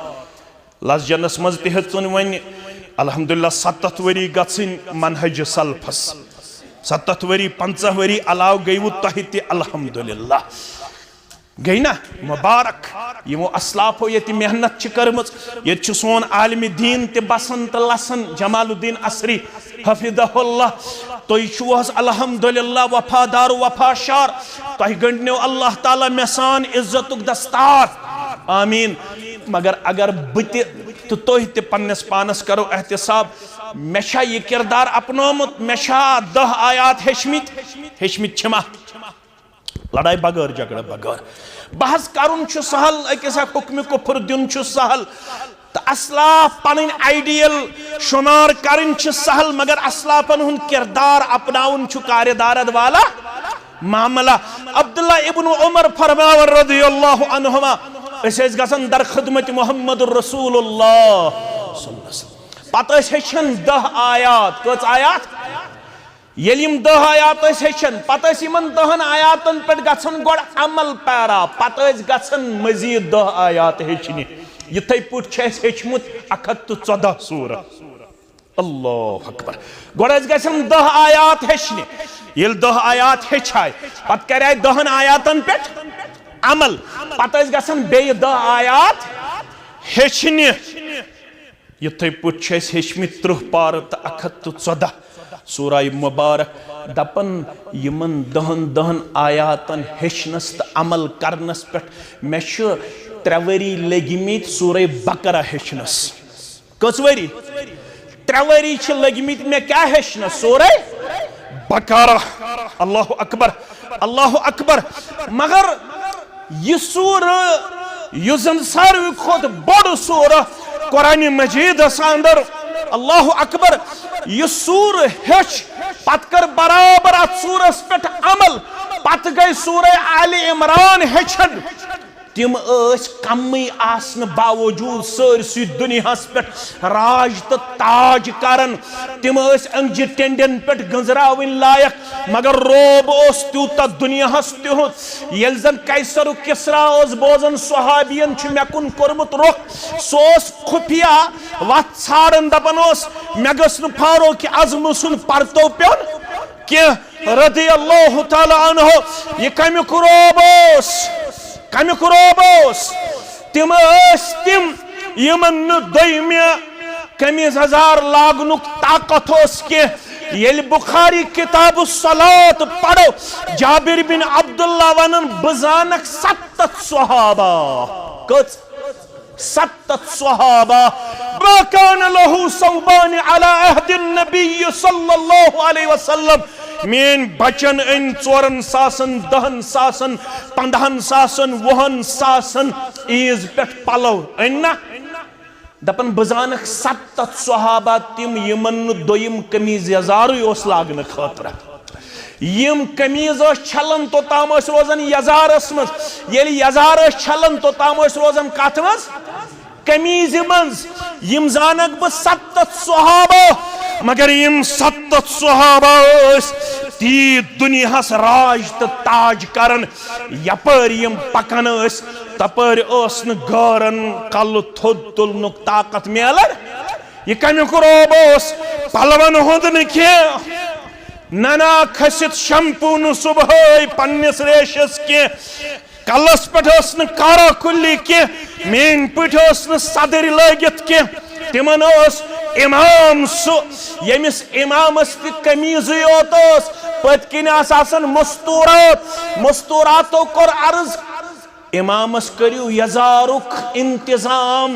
लसजनस मज तुन वन अल्हम्दुलिल्लाह 7 वरी गसिन मनहज सल्फस 7 वरी 50 वरी अलाव गयु तह ते अल्हम्दुलिल्लाह गई ना मुबारक यमो असलाफो ये मेहनत कर्म ये सोन आलम दीन ते बसन तो लसन जमालुद्दीन असरी हफिदहुल्लाह तुह अल्हम्दुलिल्लाह वफादार वफाशार तुह गंडनो अल्लाह ताला मे सान इज्जत दस्तार आमीन मगर अगर बत तो तुह ते पन्नस पानस करो एहतिसाब मे यह किरदार अपनोमुत मे 10 आयात हेचमित छमा लड़ाई बगैर झगड़ा बगैर बहस करुन सहल अकिस हुक्म कुफर दिन सहल तो असलाफ पन आइडियल शुमार करें सहल मगर असलाफन हुन किरदार अपनाउन कार्यदारद वाला मामला अब्दुल्ला इब्न उमर फरमावर रदियल्लाहु अन्हुमा गसन दर खिदमत मोहम्मद रसूलुल्लाह पत हेचन 10 आयात कच आयात यम 10 आयात हेचन पत 10 आयातन पे गसन गोड़ अमल पैरा पत गसन मजीद 10 आयात हेचने इथे पुट हेचमुत 114 सूर अल्लाह अकबर गोड़ गसन 10 आयात हेचने ये 10 आयात हेचाय पत कर 10 आयातन पे अमल पत गसन बे 10 आयात हेचने इथे पुट हेचमित 30 पार तो 114 सूरा मुबारक दपन यमन 10 आयातन हेचनस तो अमल करनस पे मे 3 वरी लगिमित सूरा बकरा हेचनस कस वरी 3 वरी लगिमित मे क्या हेचनस सूरा बकरा अल्लाह अकबर मगर यह सूर युजन सारवी खोत बड़ सूर कुरान मजीद अंदर अल्लाह अकबर यह सूर हेच पत कर बराबर अत सूरस पे अमल पत गई सूर आले इमरान हेचन तिम कम आसन बावजूद सरसी दुनिया पे राज तो ताज करन तिम अंगजि टेंडन पे गंजरावन लायक मगर रोब तूत दुनिया तिहुत ये जन कैसर किसरा बोजन सहाबियन मे कुन कोर्मुत रुख सोस खुफिया वत छाड़न दपन मे गस फारूक आज़म सुन परतो पेन कि रदियल्लाहु ताला अन्हु यह कमिक रोब कमिक रोब तिम यमन दोयमे कमीज हजार लागनुक ताकत के बुखारी किताब सलात पढ़ो जाबिर बिन अब्दुल्ला वनन बजानक 7 सहाबा कच 7 सहाबा बकान लहु सौबान अला अहदिन नबी सल्लल्लाहु अलैहि वसल्लम मेन बचन इन 4 सासन 10 सासन 15 सासन 20 सासन ईज पे पलो ना दपन बजानक 7 सहाबा तिम यमन दोयम कमीज यजार लागन खतर यम कमीज छलन तो ताम रोजान यजारस मज ये यजार छलन तो ताम रोजान कत मज कमीज मज यम जानक ब 7 सहाबा मगर यम 7 सहाबा ती दुनिया राज तो ताज करन यपर यम पकन तपर गारन कल थोद तुलनुक ताकत मेलन यह कमिक रोब पलवन हुंद नना खसित शंपू न सुबह पन्निस रेशस के कलस पे कारा कुल्ली के मेन पे सदर लगित के तिमन इमाम सु यमिस इमामस कमीज योत पत्किन मस्तूरातो कोर अर्ज इमामस करियो यजारुक इंतजाम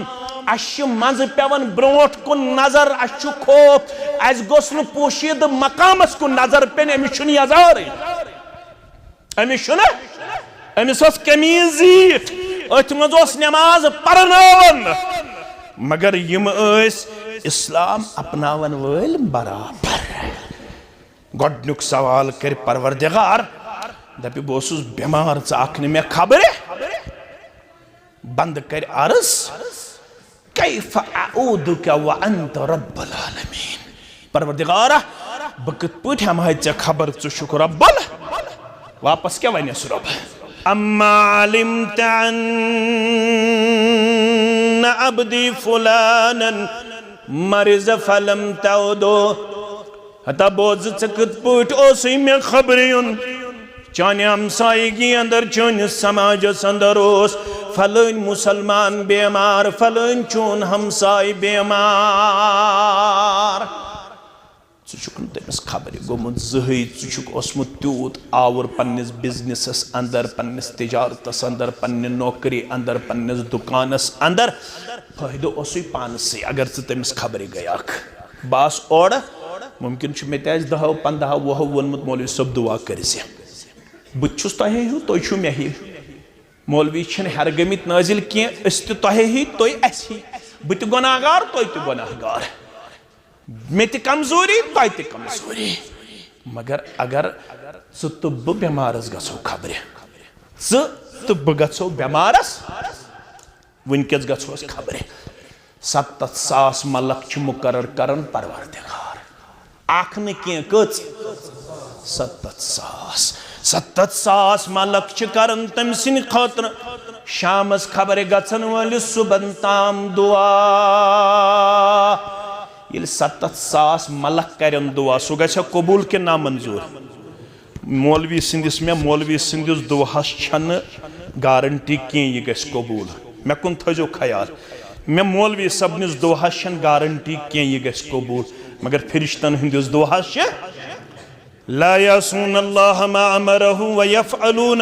अश मज पेवन ब्रोट कुन नजर अश खोफ अस गोस न पोशीद मकामस कुन नजर पेन अमिस यजार अमिस कमीज अथ मज नमाज परनावन मगर यम इस्लाम अपनावन वल बराबर गोडनुक सवाल कर परवरदिगार दपि बस बीमार च मे खबर बंद कर अर्ज कैफ अऊदुका व अंत रब्बुल आलमीन परवरदिगारा बह कित पठि हम चे खबर चुक रब्बल वापस क्या वनस रब अम्मा अलिमत अन्ना अब्दी फुलानन मरिज फलम तउदो हता बोझ चे कित पठि ओसुई मे खबर युन चाने हमसायगी अंदर चोनिस समाजस अंदर ओस फलन मुसलमान बेमार फलन चोन हमसाय बेमार तमिस खबर गोमुत जही ओसमुत त्यूत आवर पन्निस बिजनेसस अंदर पन्निस तिजारतस अंदर पन्नि नौकरी अंदर पन्निस दुकानस अंदर फायदो ओसुई पानसै अगर तमिस खबर गयाक बास और मुमकिन मे 10 15 20 वोनमुत मौलवी सब दुआ करिसे बुछुस तहे हूँ तुम छो मे ही मौलवी हर गमित नाजिल कह तहे ही तुम अस ही बह गुनाहगार तुम गुनाहगार मे कमजोरी तुम कमजोरी मगर अगर तो बह बेमारस गो खबर तो बह गो बेमारस वनकस गोस खबर 70,000 मलक मुकर्रर करन परवरदिगार आख न कच 70,000 मलक करन तम सिन खतर शामस खबर गन वलिस सुबन ताम दुआ ये 70,000 मलक करन दुआ सह गया कबूल कि नामंजूर मौलवी सिंदिस दुआस गारंटी कह यह गस कबूल मे कुन थो ख्याल मे मौलवी सबनिस दुआस गारंटी कह यह गस कबूल मगर फरिश्तन हंदिस दुआस ला यासून अल्लाह मा अमरहु व यफअलून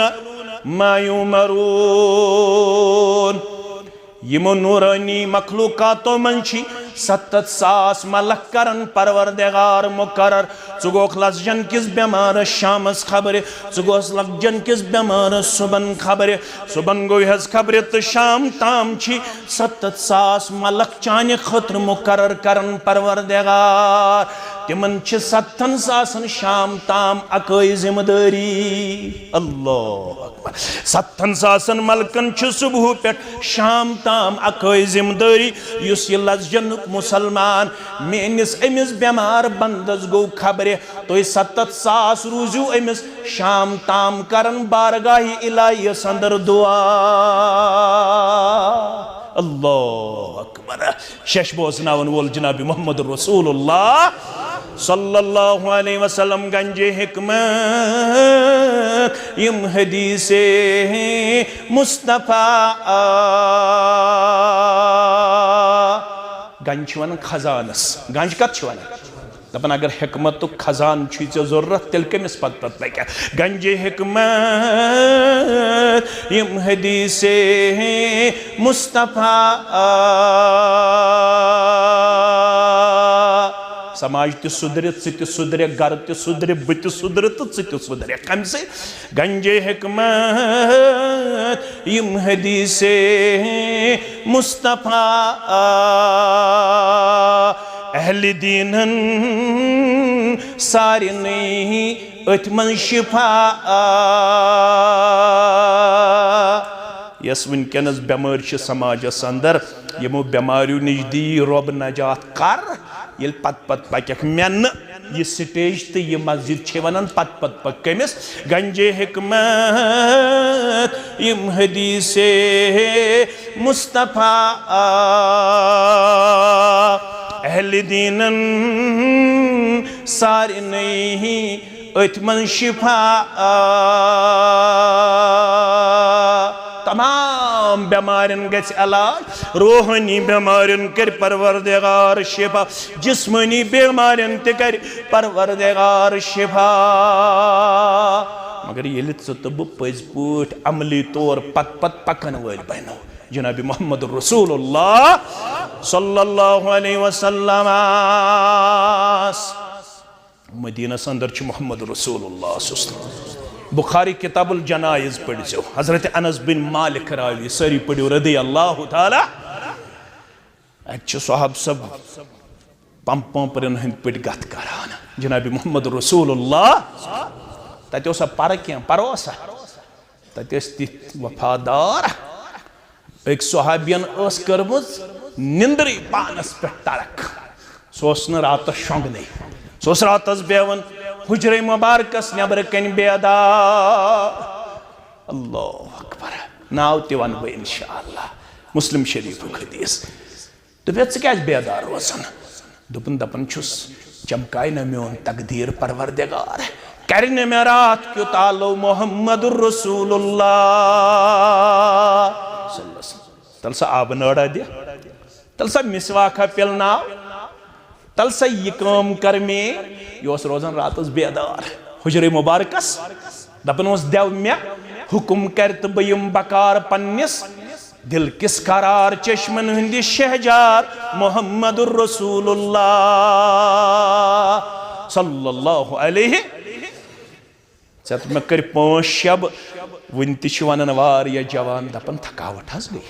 मा युमरून यमो नूरानी मखलूकातो मंची 70,000 मलक करन परवरदिगार मुकर्रर चुगोख लजन किस बेमार शामस खबर चुगोस लजन किस बेमार सुबन खबर सुबन गो हज खबर तो शाम ताम छी 70,000 मलक चाने खतर मुकर्रर करन परवरदिगार तिमन 70,000 शाम ताम अकई जिम्मेदारी अल्लाह अकबर 70,000 मलकन सुबह पे शाम ताम अकई जिम्मेदारी युस ये लजन मुसलमान मेनिस अमिस बेमार बंदस गो खबर तो 70,000 रूजू अमिस शाम ताम करन बारगाही इलाही अंदर दुआ अल्लाह अकबर शश बोजनावन वोल जनाब मोहम्मद रसूलुल्लाह सल्लल्लाहु अलैहि वसल्लम गंजे हिकमत यम हदीसे मुस्तफा गंज वन खजानस गंज कत वन दपन अगर हिकमत तो खजान जरूरत तेल कमिस पत लगे गंजे हिकमत यम हदीसे मुस्तफा समाज त सुधर सुधर घर त सुधर बत सुधर तो सुधर कम से गंजे हिकमत यम हदीसे मुस्तफा अहल दीनन सारे नहीं अथमन शिफा यस वनकस बेमार समाजस अंदर यमो बेमारियों निश दी रब नजात कर ये पत पक मे न यह स्टेज तो यह मस्जिद वन पत पक कमिस गंजे हिकमत यम हदीसे मुस्तफा अहल दीनन सारे नहीं अथमन शिफा तमाम बेमारन गछ इलाज रूहानी बेमारन कर परवरदिगार शिफा जिस्मानी बेमारन ते कर परवरदिगार शिफा मगर ये तो बह पज पट अमली तौर पत पकन वल बनो जनाब मोहम्मद रसूलुल्लाह सल्लल्लाहु अलैहि वसल्लम मदीनस अंदर मोहम्मद रसूलुल्लाह बुखारी किताबुल जनाइज पढ़ो हजरत अनस बिन मालिक रावी सारी पढ़ो रदी अल्लाह ताला साहब सब पंपरन हंद पे गत करान जनाब मोहम्मद रसूलुल्लाह तत पर क्या परोसा तत वफादार एक सहाबियन कर्म निंद्री पानस पे तड़क सह रात शोंगने सह रात बेवन हुजरे मुबारकस नबर कन बेदार अल्लाह अकबर नाव ते वन बह इंशाअल्लाह मुस्लिम शरीफ हदीस दोपे क्या बेदार रोजान दोपन दपन छुस चमकाय न मोन तकदीर परवरदिगार कर न मे रात क्यों तालो मोहम्मदुर रसूलुल्लाह तल सा आब नड़ा दे तल सा मिसवाखा पिलनाव तल सा यह काम कर में यह रोजान रात बेदार हुजरे मुबारकस दपन देव मे हुकुम कर तो बयम बकार पन्निस दिल किस करार चश्मन हंदि शहजार मोहम्मदुर रसूलुल्लाह सल्लल्लाहु अलैहि चत मे कर 5 शब वन वन वारिया जवान दपन थकावट हज गई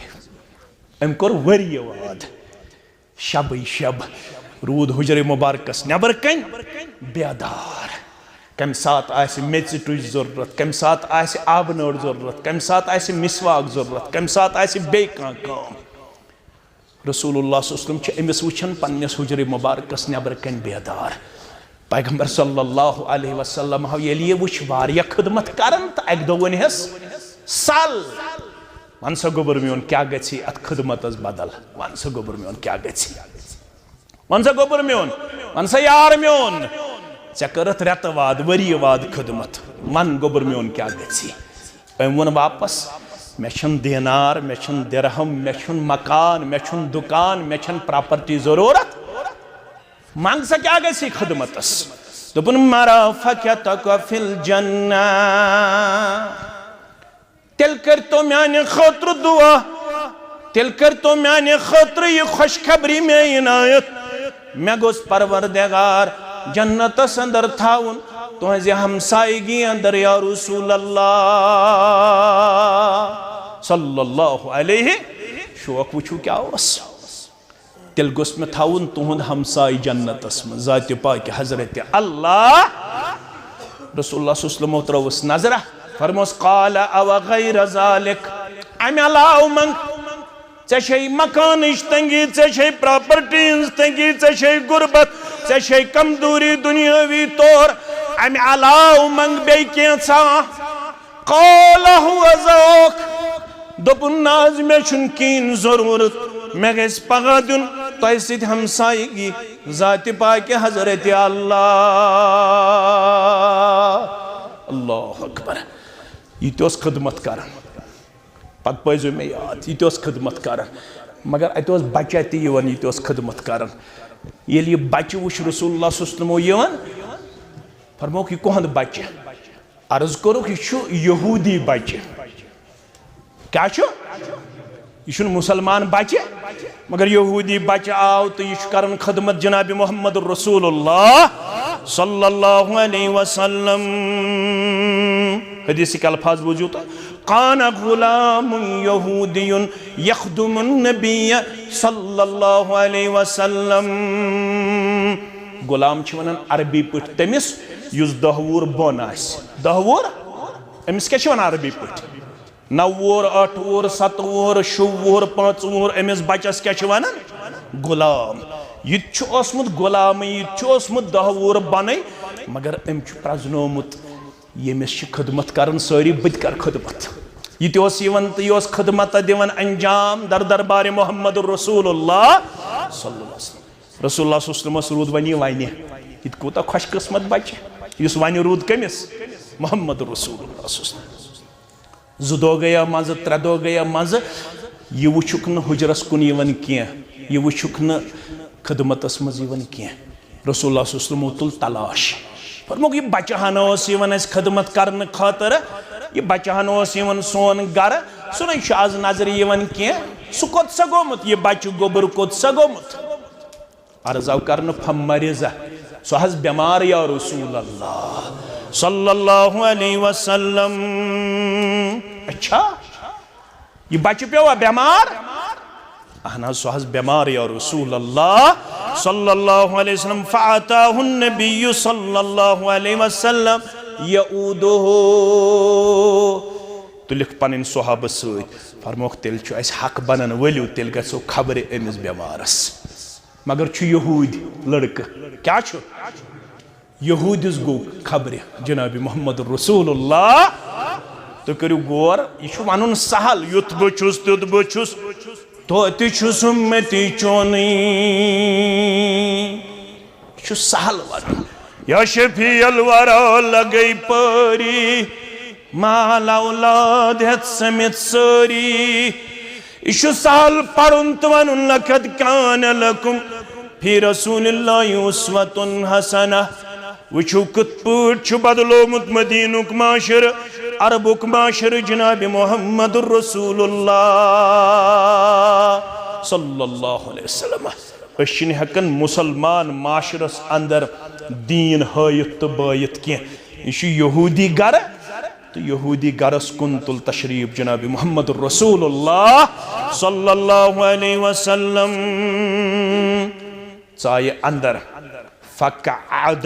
अम कोर वरिय वाद शब शब रूद हुजरे मुबारकस नबर कन बेदार कम सात आसे मेच तुज जरूरत कम सात आसे आब नड़ जरूरत कम सात आसे मिसवाक जरूरत कम सात आसे बे काम रसूलुल्लाह सल्लल्लाहु अलैहि वसल्लम अमिस वुचन पन्निस हुजरे मुबारकस नबर कन बेदार पैगंबर सल्लल्लाहु अलैहि वसल्लम हाव ये वुच वारिया खिदमत करन त अक दो वनहस सल वन सा गोबर मोन क्या गछि अत खिदमतस बदल वन सा गोबर मोन क्या गछि वन सा गोबर मोन वन सा यार मोन ऐ करत रेत वाद वरी वाद खिदमत मन गोबर मोन क्या गछि अम वन वापस मे छन दीनार मे छन दिरहम मे छन मकान मे छन दुकान मे छन प्रॉपर्टी जरूरत मांग सा क्या गछि खिदमतस दोपन मरा फकतक फिल जन्ना तिल कर तो म्याने खतर दुआ तिल कर तो म्याने खतर ये खुशखबरी में इनायत मे गोस परवरदिगार जन्नतस अंदर थाउन तुझे हमसायगी अंदर या रसूल अल्लाह सल्लल्लाहु अलैहि शौक वुचू क्या तिल गोस मे थाउन तुहुंद हमसाय जन्नतस में जात पाक हजरत अल्लाह रसूलुल्लाह सल्लल्लाहु अलैहि वसल्लम त्रवस नजरा फरमोस काल अव गैर ज़ालिक अम अलाउ मंग ऐ मकान तंगी ऐ प्रॉपर्टी तंगी ऐ गुरबत ऐ कमजोरी दुनियावी तौर अम अलाउ मंग बे कैसा काल हुवा ज़ौक दोपन नाज मे छुन कीन जरूरत मे गस पगा दुन तोय सिद हमसायगी जात पाक हजरत अल्लाह अल्लाह अकबर यह खिदमत कर पत पजो मे याद यह खिदमत कर मगर अत बच्चा तन यह खिदमत कर ये बच्चे वुच रसूलुल्लाह सल्लल्लाहु अलैहि वसल्लम फरमोक यह कोहद बच्चे अर्ज कोरुक यह यहूदी बच्चे क्या यह मुसलमान बच्चे मगर यहूदी बच्चे आव तो यह कर खिदमत जनाब मोहम्मद रसूलुल्लाह सल्लल्लाहु अलैहि वसल्लम हदीस के अल्फाज बुझू तो कान गुलाम यहूदियुन यखदुमुन नबी सल्लल्लाहु अलैहि वसल्लम गुलाम छ वनान अरबी पठ तमिस युस दहवूर बोन आस दहवूर अमिस क्या वन अरबी पठ 9 वोर 8 वोर 7 वोर 6 वोर 5 वोर अमिस बचस क्या वनान गुलाम यह गुलाम यह दहवूर बन मगर अम प्रजनोमुत यमिस खिदमत कर सारी बत कर खिदमत यह तो खिदमत दिवन अंजाम दर दरबार मोहम्मद रसूलुल्लाह सल्लल्लाहु अलैहि वसल्लम रसूलुल्लाह सल्लल्लाहु अलैहि वसल्लम रूद वनी वन यह कूत खुश किस्मत बच्चे इस वन रूद कमिस मोहम्मद रसूलुल्लाह सल्लल्लाहु अलैहि वसल्लम 2 दो गया मज 3 दो गया मज यह वुचुक न हुजरस कुन यवन कह यह वुचुक न खिदमतस मज यवन कह रसूलुल्लाह सल्लल्लाहु अलैहि वसल्लम तुल तलाश फरमोक यह बच्चा हन खिदमत करने खातर यह बच्चा हन सोन गर सुन आज नजर कह सह कोत सा गोमुत यह बच्चे गोबर कोत सा गोमुत अर्ज आव कर फमरिजा सह बेमार या रसूल अल्लाह सल्लल्लाहु अलैहि वसल्लम अच्छा यह बच्चे पेवा बेमार अहना सह बेमार या रसूल अल्लाह सल्लल्लाहु अलैहि वसल्लम फ़अताहुन नबिय्यु सल्लल्लाहु अलैहि वसल्लम यऊदुहु तुलिक पन सहाब सत फरमोक तेल हक बनन वलियो तेल गो खबर अमिस बेमारस मगर छु यहूद लड़का क्या छु यहूदिस गो खबर जनाब मोहम्मद रसूलुल्लाह तो करू गौर यह वन सहल युत बुछुस तुत बुछुस तो तुछुस उम्मती चोनी सहल वन या शफीअल वरा लगे परी माला औलाद हेत समित सारी यह सहल पढ़ुन तो वन लक़द कान लकुम फी रसूलिल्लाहि उस्वतुन हसना वुचु कत पट बदलोमुत मदीनुक माशर अरबुक माशर जनाब मोहम्मदुर रसूलुल्लाह सल्लल्लाहु अलैहि वसल्लम अशन हेकन मुसलमान माशरस अंदर दीन हायत तो बायत कह यह यहूदी गर तो यहूदी गरस कुन तुल तशरीफ जनाब मोहम्मदुर रसूलुल्लाह सल्लल्लाहु अलैहि वसल्लम चाय अंदर फ़क़अद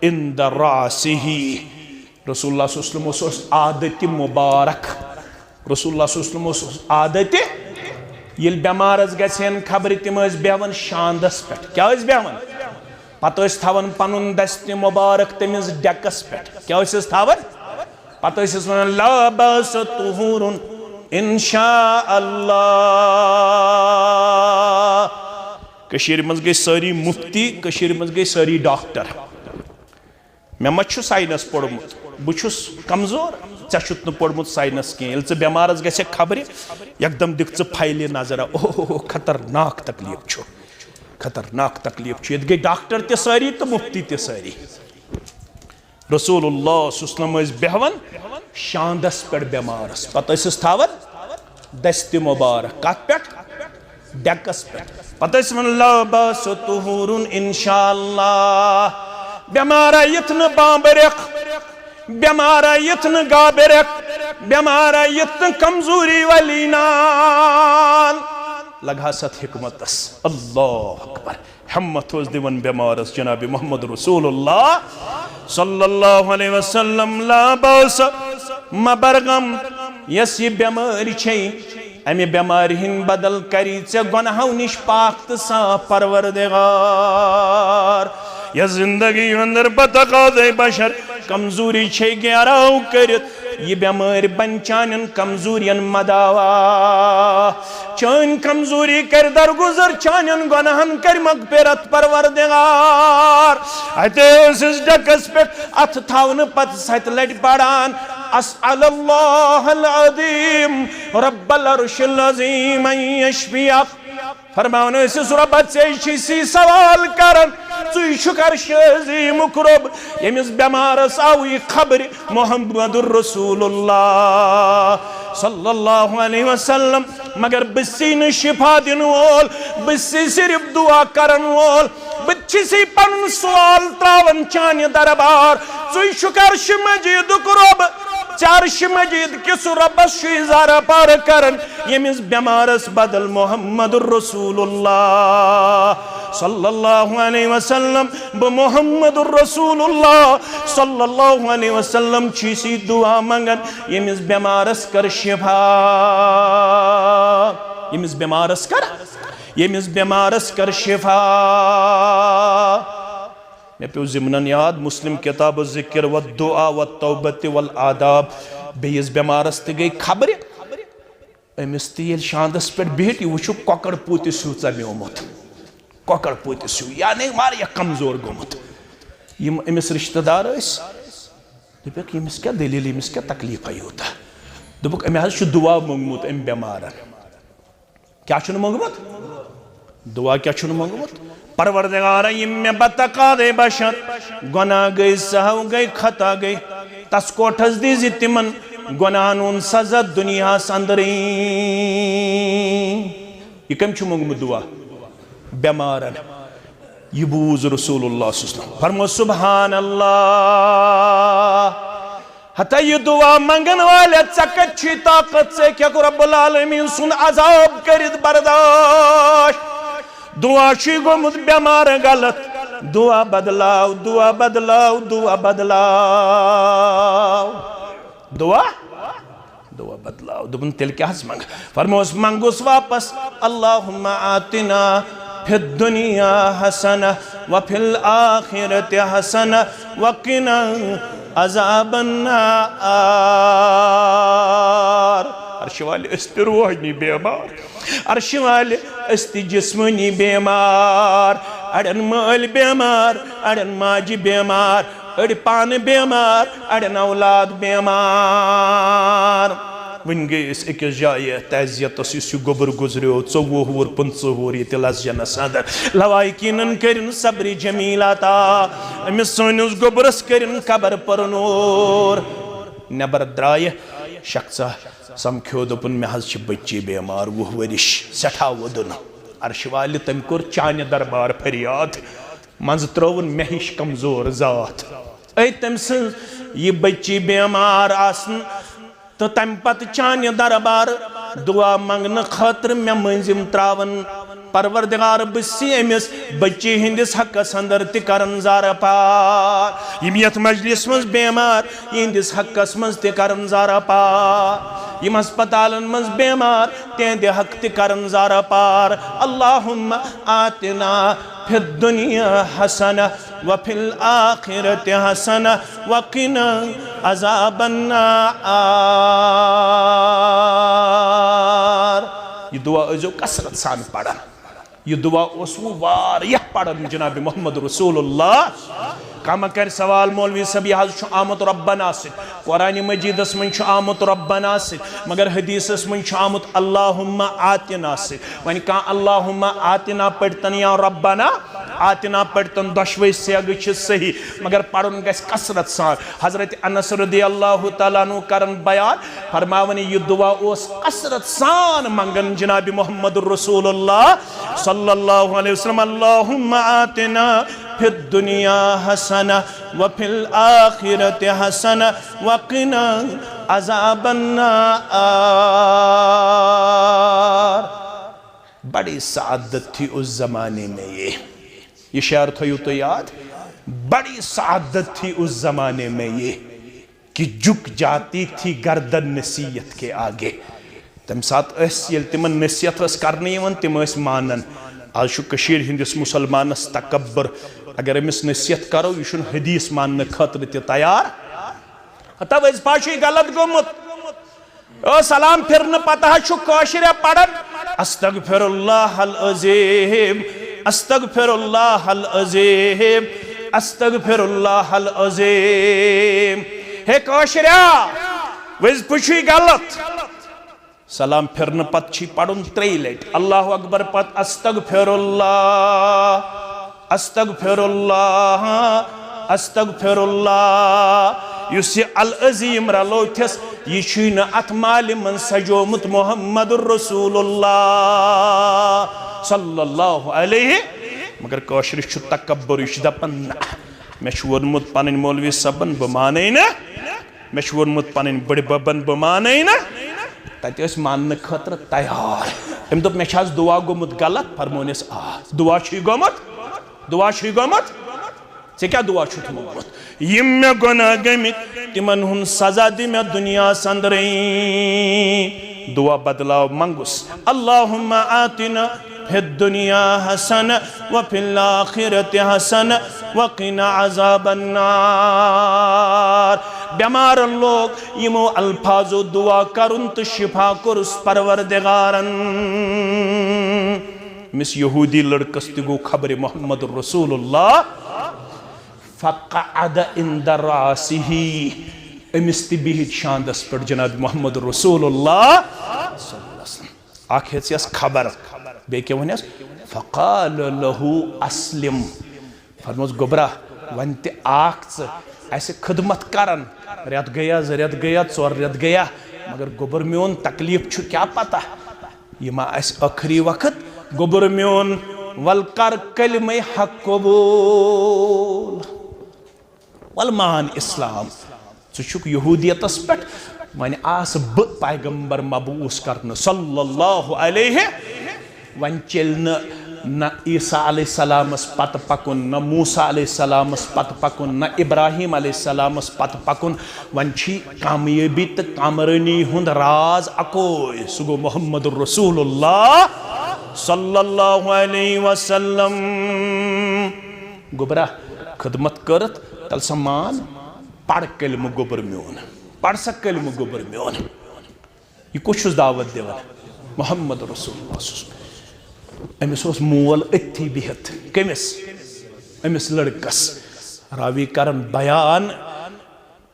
इंद रासिही रसूलुल्लाह सल्लल्लाहु अलैहि वसल्लम आदत मुबारक रसूलुल्लाह सल्लल्लाहु अलैहि वसल्लम आदत ये बेमारस गन खबर तम बेवन शांदस पे क्या बेवन पत थवन पनुन दस्त मुबारक तमिस डेकस पे क्या थवन पत वन ला बास तुहुरुन इंशा अल्लाह कशीर मज गई सारी मुफ्ती कशीर मज गई सारी डॉक्टर मे मा साइनस पोड़मुत बहुस कमजोर ेत पोड़मुत साइनस कह बेमारस ग खबर एकदम दिख फाइल नजर ओह खतरनाक तकलीफ ये गई डॉक्टर ते सारी तो मुफ्ती ते सारी रसूलुल्लाह सल्लल्लाहु अलैहि वसल्लम बेहवन शांदस पे बेमारस पत थवन दस्त मुबारक कत पे डेकस पे पत ला बास तुहुरुन इंशाअल्लाह बेमारा यथ न बाबरक बेमारा यथ न गाबरक बेमारा यथ न कमजोरी वाली नाल लगा सत हिकमतस अल्लाह अकबर हिम्मत दिवन बेमारस जनाब मोहम्मद रसूलुल्लाह सल्लल्लाहु अलैहि वसल्लम ला बास मबरगम यस ये बेमारी छे अमे बेमारी हिन बदल करी चे गुनाहों निश पाक तो साफ परवरदिगार या जिंदगी अंदर बतकाज़े बशर कमजोरी छे गहराव कर ये बेमार बन चानन कमजोरियन मदावा चान कमजोरी कर दरगुजर चानन गुनाहन कर मगफिरत परवरदिगार अते उस डकस पे अथ थावन पत सत लट पड़ान अस्अलुल्लाहल अज़ीम रब्बल अर्शिल अज़ीम अन यशफियक फरमान रब्बत से सवाल करन चुकर शजीम रब यमिस बेमारस आव खबर मोहम्मदुर रसूलुल्लाह सल्लल्लाहु अलैहि वसल्लम मगर बसी न शिफा दिन वोल बसी सिर्फ दुआ करन वोल बच्ची पन सवाल त्रावन चान दरबार चुकर मजीद रब चारश मजीद किस रब्बस इज़ारा पार करन यमिस बेमारस बदल मोहम्मदुर रसूलुल्लाह सल्लल्लाहु अलैहि वसल्लम ब मोहम्मदुर रसूलुल्लाह सल्लल्लाहु अलैहि वसल्लम चीसी दुआ मंगन यमिस बेमारस कर शिफा यमिस बेमारस कर शिफा मे पे जिमनन याद मुस्लिम किताब ज़िक्र व दुआ व तौबत वल आदाब बेस बेमारस ते गई खबर अमिस तेल शांदस पे बिहट वो ककड़ पूत स्यू चमेमुत ककड़ पूत स्यू यानी वारिया कमजोर गोमुत अमिस रिश्तेदार दोपक यमिस क्या दलील यमिस क्या तकलीफ यूत दोपक अमे हज दुआ मंगमुत अम बेमारन क्या मंगमुत दुआ क्या मंगमुत परवरदिगार ये बतकाज़े बशर गुनाह गई सहव गई खता गई तस कोठस दीज तिमन गुनाहन सजा दुनिया अंदर यह कम मंगमुत दुआ बेमारन यह बूज रसूलुल्लाह फरमो सुभान अल्लाह हता यह दुआ मंगन वाले चकत ताकत से क्या रब्बुल आलमीन सुन अजाब करित बर्दाश्त दुआ गोमुत बेमार गलत दुआ बदलाव दुआ बदलाव दुआ बदलाव दुआ दुआ बदलाव दुबन तिल क्या मंग फरमोस मंगुस वापस अल्लाहुम्मा आतिना फिद्दुनिया हसना व फिल आखिरति हसना व क़िना अज़ाबन्नार। अर्श वाले अस्ति रूहानी बीमार, अर्श वाले अस्ति जिस्मानी बीमार, अड़न माल बीमार, अड़न माजी बीमार, अड़ पान बीमार, अड़न औलाद बीमार। वन गईस अकिस जाए तजियतस यु गोबर गुजरो 24 वुर 25 वुर ये लसजनस अंदर लवाइकिन करिन सब्र जमीलाता अमिस सोनिस गोबरस करिन कबर पर नूर। नबर द्राय शख्सा समख्यो दोपन मे हज बच्ची बीमार 20 वरिश सठा वदुन। अर्श वाले तम कोर चाने दरबार फरियाद मंज त्रोवन मे हिश कमजोर जात तम सं ये बच्ची बीमार आसन तो तम पत चाने दरबार दुआ मंगन खतर मे मंजिम त्रावन। परवरदिगार बसी अमिस बच्ची हिंदिस हकस अंदर तिकरन जार पार। यम यथ मजलिस मज बीमार हिंदिस हकस मज तिकरन जार पार। यम अस्पतालन मज बीमार तेंदे हक तिकरन जार पार। अल्लाहुम्मा आतिना फिद दुनिया हसना व फिल आखिरति हसना व क़िना अज़ाबन्नार। ये दुआ जो कसरत सान पढ़ा, ये दुआ वारियाह पढ़न जनाब मोहम्मद रसूलुल्लाह। कम कर सवाल मौलवी सब यह आमुत रब्बना से कुरान मजीदस मन आमुत रब्बना से मगर हदीसस मन आमुत अल्लाहुम्मा आतिना से। वन कह अल्लाहुम्मा आतिना पढ़तन या रब्बना आतिना पढ़तन दशवे सेग सही मगर पढ़न गस कसरत सान। हजरत अनस रदियल्लाहु तआला अन्हु करन बयान फरमावन यह दुआ ओस कसरत सान मंगन जनाब मोहम्मद रसूलुल्लाह सल्लल्लाहु अलैहि वसल्लम। अल्लाहुम्मा आतिना फिद दुनिया हसना व फिल आखिरति हसना व क़िना अज़ाबन्नार। बड़ी सादत थी उस जमाने में ये शेर थो तो याद। बड़ी सादत थी उस जमाने में ये कि झुक जाती थी गर्दन नसीहत के आगे। तम सात तिमन नसीहत करने तिम मानन। आज कशीर हिंदिस मुसलमानस तकब्बर अगर अमिस नसीहत करो यह हदीस मानने खतर तैयार तब पाशी गलत गोमुत। सलाम फिरन पता कशिर पढ़न अस्तगफिरुल्लाहल अज़ीम अस्तगफिरुल्लाहल अज़ीम अस्तगफिरुल्लाहल अज़ीम। हे कशिरा वज पुशी गलत। सलाम फिरन पत पढ़ुन 3 लट अल्लाह अकबर पत अस्तगफिरुल्लाह अस्तगफिरुल्लाह अस्तगफिरुल्लाह। युस अल अज़ीम रलोथस यह अत माल मन सजोमुत मोहम्मदुर रसूलुल्लाह सल्लल्लाहु अलैहि। मगर कशिर तकब्बर यह दपन मे वोनमुत पन मौलवी सबन बह माने न मे वोनमुत पन बड़ बबन बह माने न तत मानने खतर तैयार। अम दोप मे दुआ गोमुत गलत फरमोनिस दुआ गोमुत दुआ गोमुत ऐ क्या दुआ मोमुत यम मे गुनाह गमित तिमन हुन सजा दि मे दुनिया अंदर दुआ बदलाव मंगुस। अल्लाहुम्मा आतिना फिद दुनिया हसना व फिल आखिरति हसना व क़िना अज़ाबन्नार। बीमार लोग यमो अल्फाजो दुआ करुन तो शिफा कुरुस परवरदिगारन। मिस यहूदी लड़कस गो खबर मोहम्मद रसूलुल्लाह फ़क़अद इंद रासिही अमिस बिहित शांदस पर जनाब मोहम्मद रसूलुल्लाह आखिस खबर बे क्या वनस फ़क़ाल लहू अस्लिम फरमोस गोबरा वन ते ऐसे खिदमत करन रेत गया 2 रेत गया 4 रेत गया मगर गोबर मोन तकलीफ छु क्या पता यह मा आखिरी वक्त गोबर मोन वल कर कलिमे हक कबूल वल मान इस्लाम चुक यहूदियतस पे वन आस ब पैगंबर मबूस करन सल्लल्लाहु अलैहि। वन चल न ईसा अलैहिस्सलामस पत पकुन न मूसा अलैहिस्सलामस पत पकुन न इब्राहिम अलैहिस्सलामस पत पकुन। वन कामयाबी तो कामरानी हुंद राज अकोय सु गो मोहम्मद रसूलुल्लाह सल्लल्लाहु अलैहि वसल्लम गोबरा खिदमत करत तल समान पढ़ कलम गोबर म्योन पढ़ सा कलम गोबर म्योन यह कुछ दावत दिवान मोहम्मद रसूलुल्लाह अमिस मोल अथी बिहत कमिस अमिस लड़कस रावी करन बयान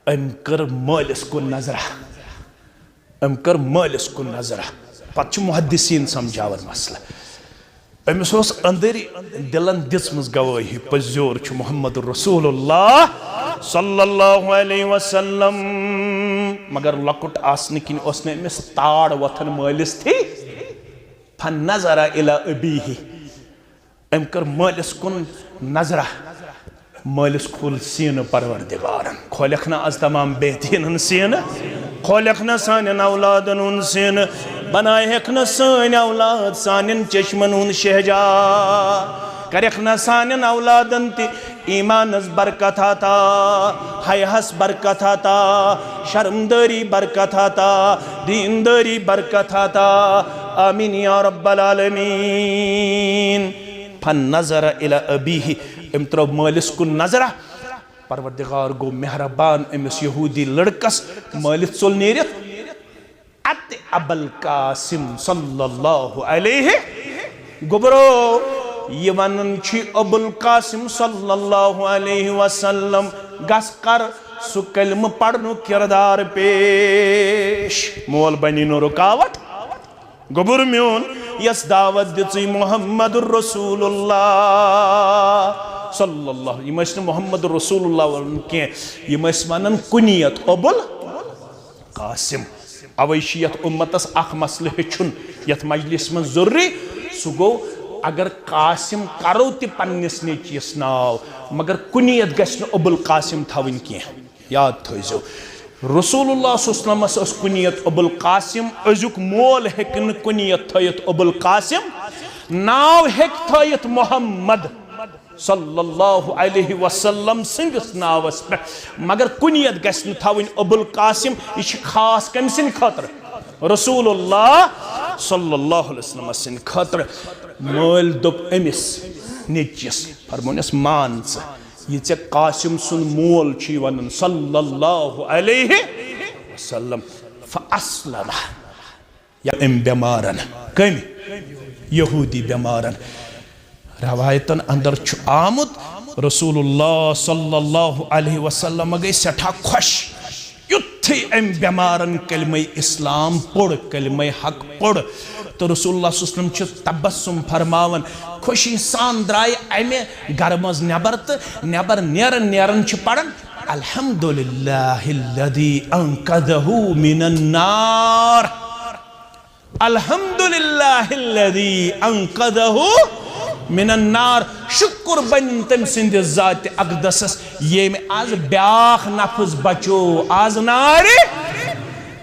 अम कर मालिस कुन नजरा अम कर मालिस कुन नजरा पत मुहद्दिसीन समझावन मसला अमिस अंदर दिलन दिसमस गवाही पज्योर मोहम्मद रसूलुल्लाह सल्लल्लाहु अलैहि वसल्लम मगर लकुट आसने किन उसने अमिस ताड़ वथन मालिस थी फन्नज़रा इला अबीही अम कर मालिस कुन नजरा मालिस खोल सीन परवरदिगारन खोलख ना आज तमाम बेहतीन सीन खोलख ना सान औलादन उन सीन बनाए हेक ना सान औलाद सान चश्मन उन शहजार करख ना सान औलादन ति ईमानस बरकत आता हयहस बरकत आता शर्मदारी बरकत आता दीनदारी बरकत आता आमीन या रब्बल आलमीन फन्नज़रा इला अबीही अम त्रो मालिस कुन नजरा परवरदिगार गो मेहरबान अमिस यहूदी लड़कस मालिस चोल नेरित अत अबुल कासिम सल्लल्लाहु अलैहि गोबरो ये वनन छी अबुल कासिम सल्लल्लाहु अलैहि वसल्लम गस कर सु कलम पढ़नु किरदार पेश मोल बनी नो रुकावट गोबर म्योन यस दावत दिच मोहम्मद रसूलुल्लाह सल्लल्लाहु यमस मोहम्मद रसूलुल्लाह के यमस वनन कुनियत अबुल कासिम अवैशियत उम्मतस अख मसले हेचुन यत मजलिस में जरूरी सु गो अगर कासिम करो ति पन्निस नेचियस नाव मगर कुनियत गछ अबुल कासिम थवन के याद थो रसूलुल्लाह सल्लल्लाहु कुनियत अबुल कासिम अजुक मोल हेकन कुनियत थयत अबुल कासिम नाव हेक थयत मोहम्मद सल्लल्लाहु अलैहि वसल्लम सिंदस नावस पे मगर कुनियत गछ थवन अबुल कासिम इश खास कमसिन खतर रसूलुल्लाह सल्लल्लाहु अलैहि वसल्लम सिन खतर मोल दोप अमिस नेचियस फरमोनस मान ये कासिम सुन मोल छी वनन सल्लल्लाहु अलैहि वसल्लम फअस्लम या एम बेमारन कम यहूदी बेमारन रवायतन अंदर छु आमुद रसूलुल्लाह सल्लल्लाहु अलैहि वसल्लम गई सठा खुश युद्धि एम बेमारन कलमे इस्लाम पढ़ कलमे हक पढ़ तो रसूलुल्लाह सल्लल्लाहु अलैहि वसल्लम छु तबस्सुम फरमावन खुशी सान द्राय अमे घर मज नेबर तो नेबर नेरन नेरन छु पढ़न अल्हम्दुलिल्लाहिल्लज़ी अंक़ज़हु मिनन नार अल्हम्दुलिल्लाहिल्लज़ी अंक़ज़हु मिनन नार शुक्र बन तम सिंद जात अक़दसस ये में आज ब्याख नफ्स बचो आज नारे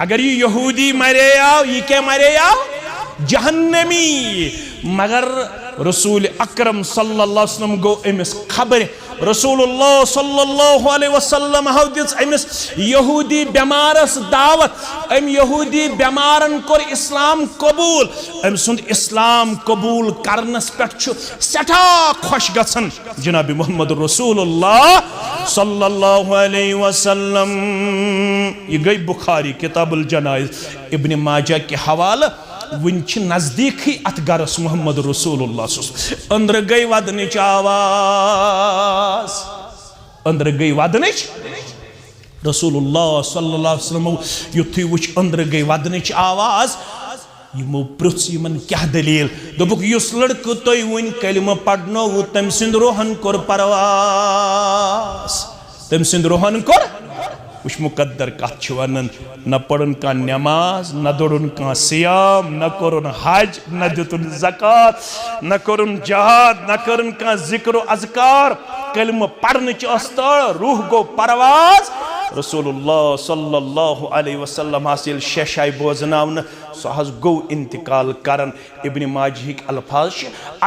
अगर ये यहूदी मरे आओ ये क्या मरे आओ जहन्नमी मगर रसूल अकरम सल्लल्लाहु अलैहि वसल्लम गो अमिस खबर रसूलुल्लाह सल्लल्लाहु अलैहि वसल्लम हदिस अमिस यहूदी बेमारस दावत अम यहूदी बेमारन कोर इस्लाम कबूल अम सुंद इस्लाम कबूल करनस पेट छु सठा खुश गसन जनाब मोहम्मद रसूलुल्लाह सल्लल्लाहु अलैहि वसल्लम ये गई बुखारी किताबुल जनाइज इब्न माजा के हवाला वुन नजदीक ही अत गरस मोहम्मद रसूलुल्लाह अंदर गई वदनिच आवाज अंदर गई वदनिच रसूलुल्लाह सल्लल्लाहु अलैहि वसल्लम युथि वुच अंदर गई वदनिच आवाज यमो पृछ यमन क्या दलील दोबुक युस लड़क तोय वन कलमा पढ़नो तम सिंद रोहन कोर परवास तम सिंद रोहन कोर उस मुकद्दर कथ वनन न पढ़न का नमाज न दौड़न का सियाम न करन हज न दितुन ज़कात न करन जहाद न करन का जिक्र अज़कार कलम पढ़न च रूह गो परवाज रसूलुल्लाह सल्लल्लाहु अलैहि वसल्लम हासिल शेशाई बोजनावन सो गो इंतकाल करन। इब्न माजिह अल्फाज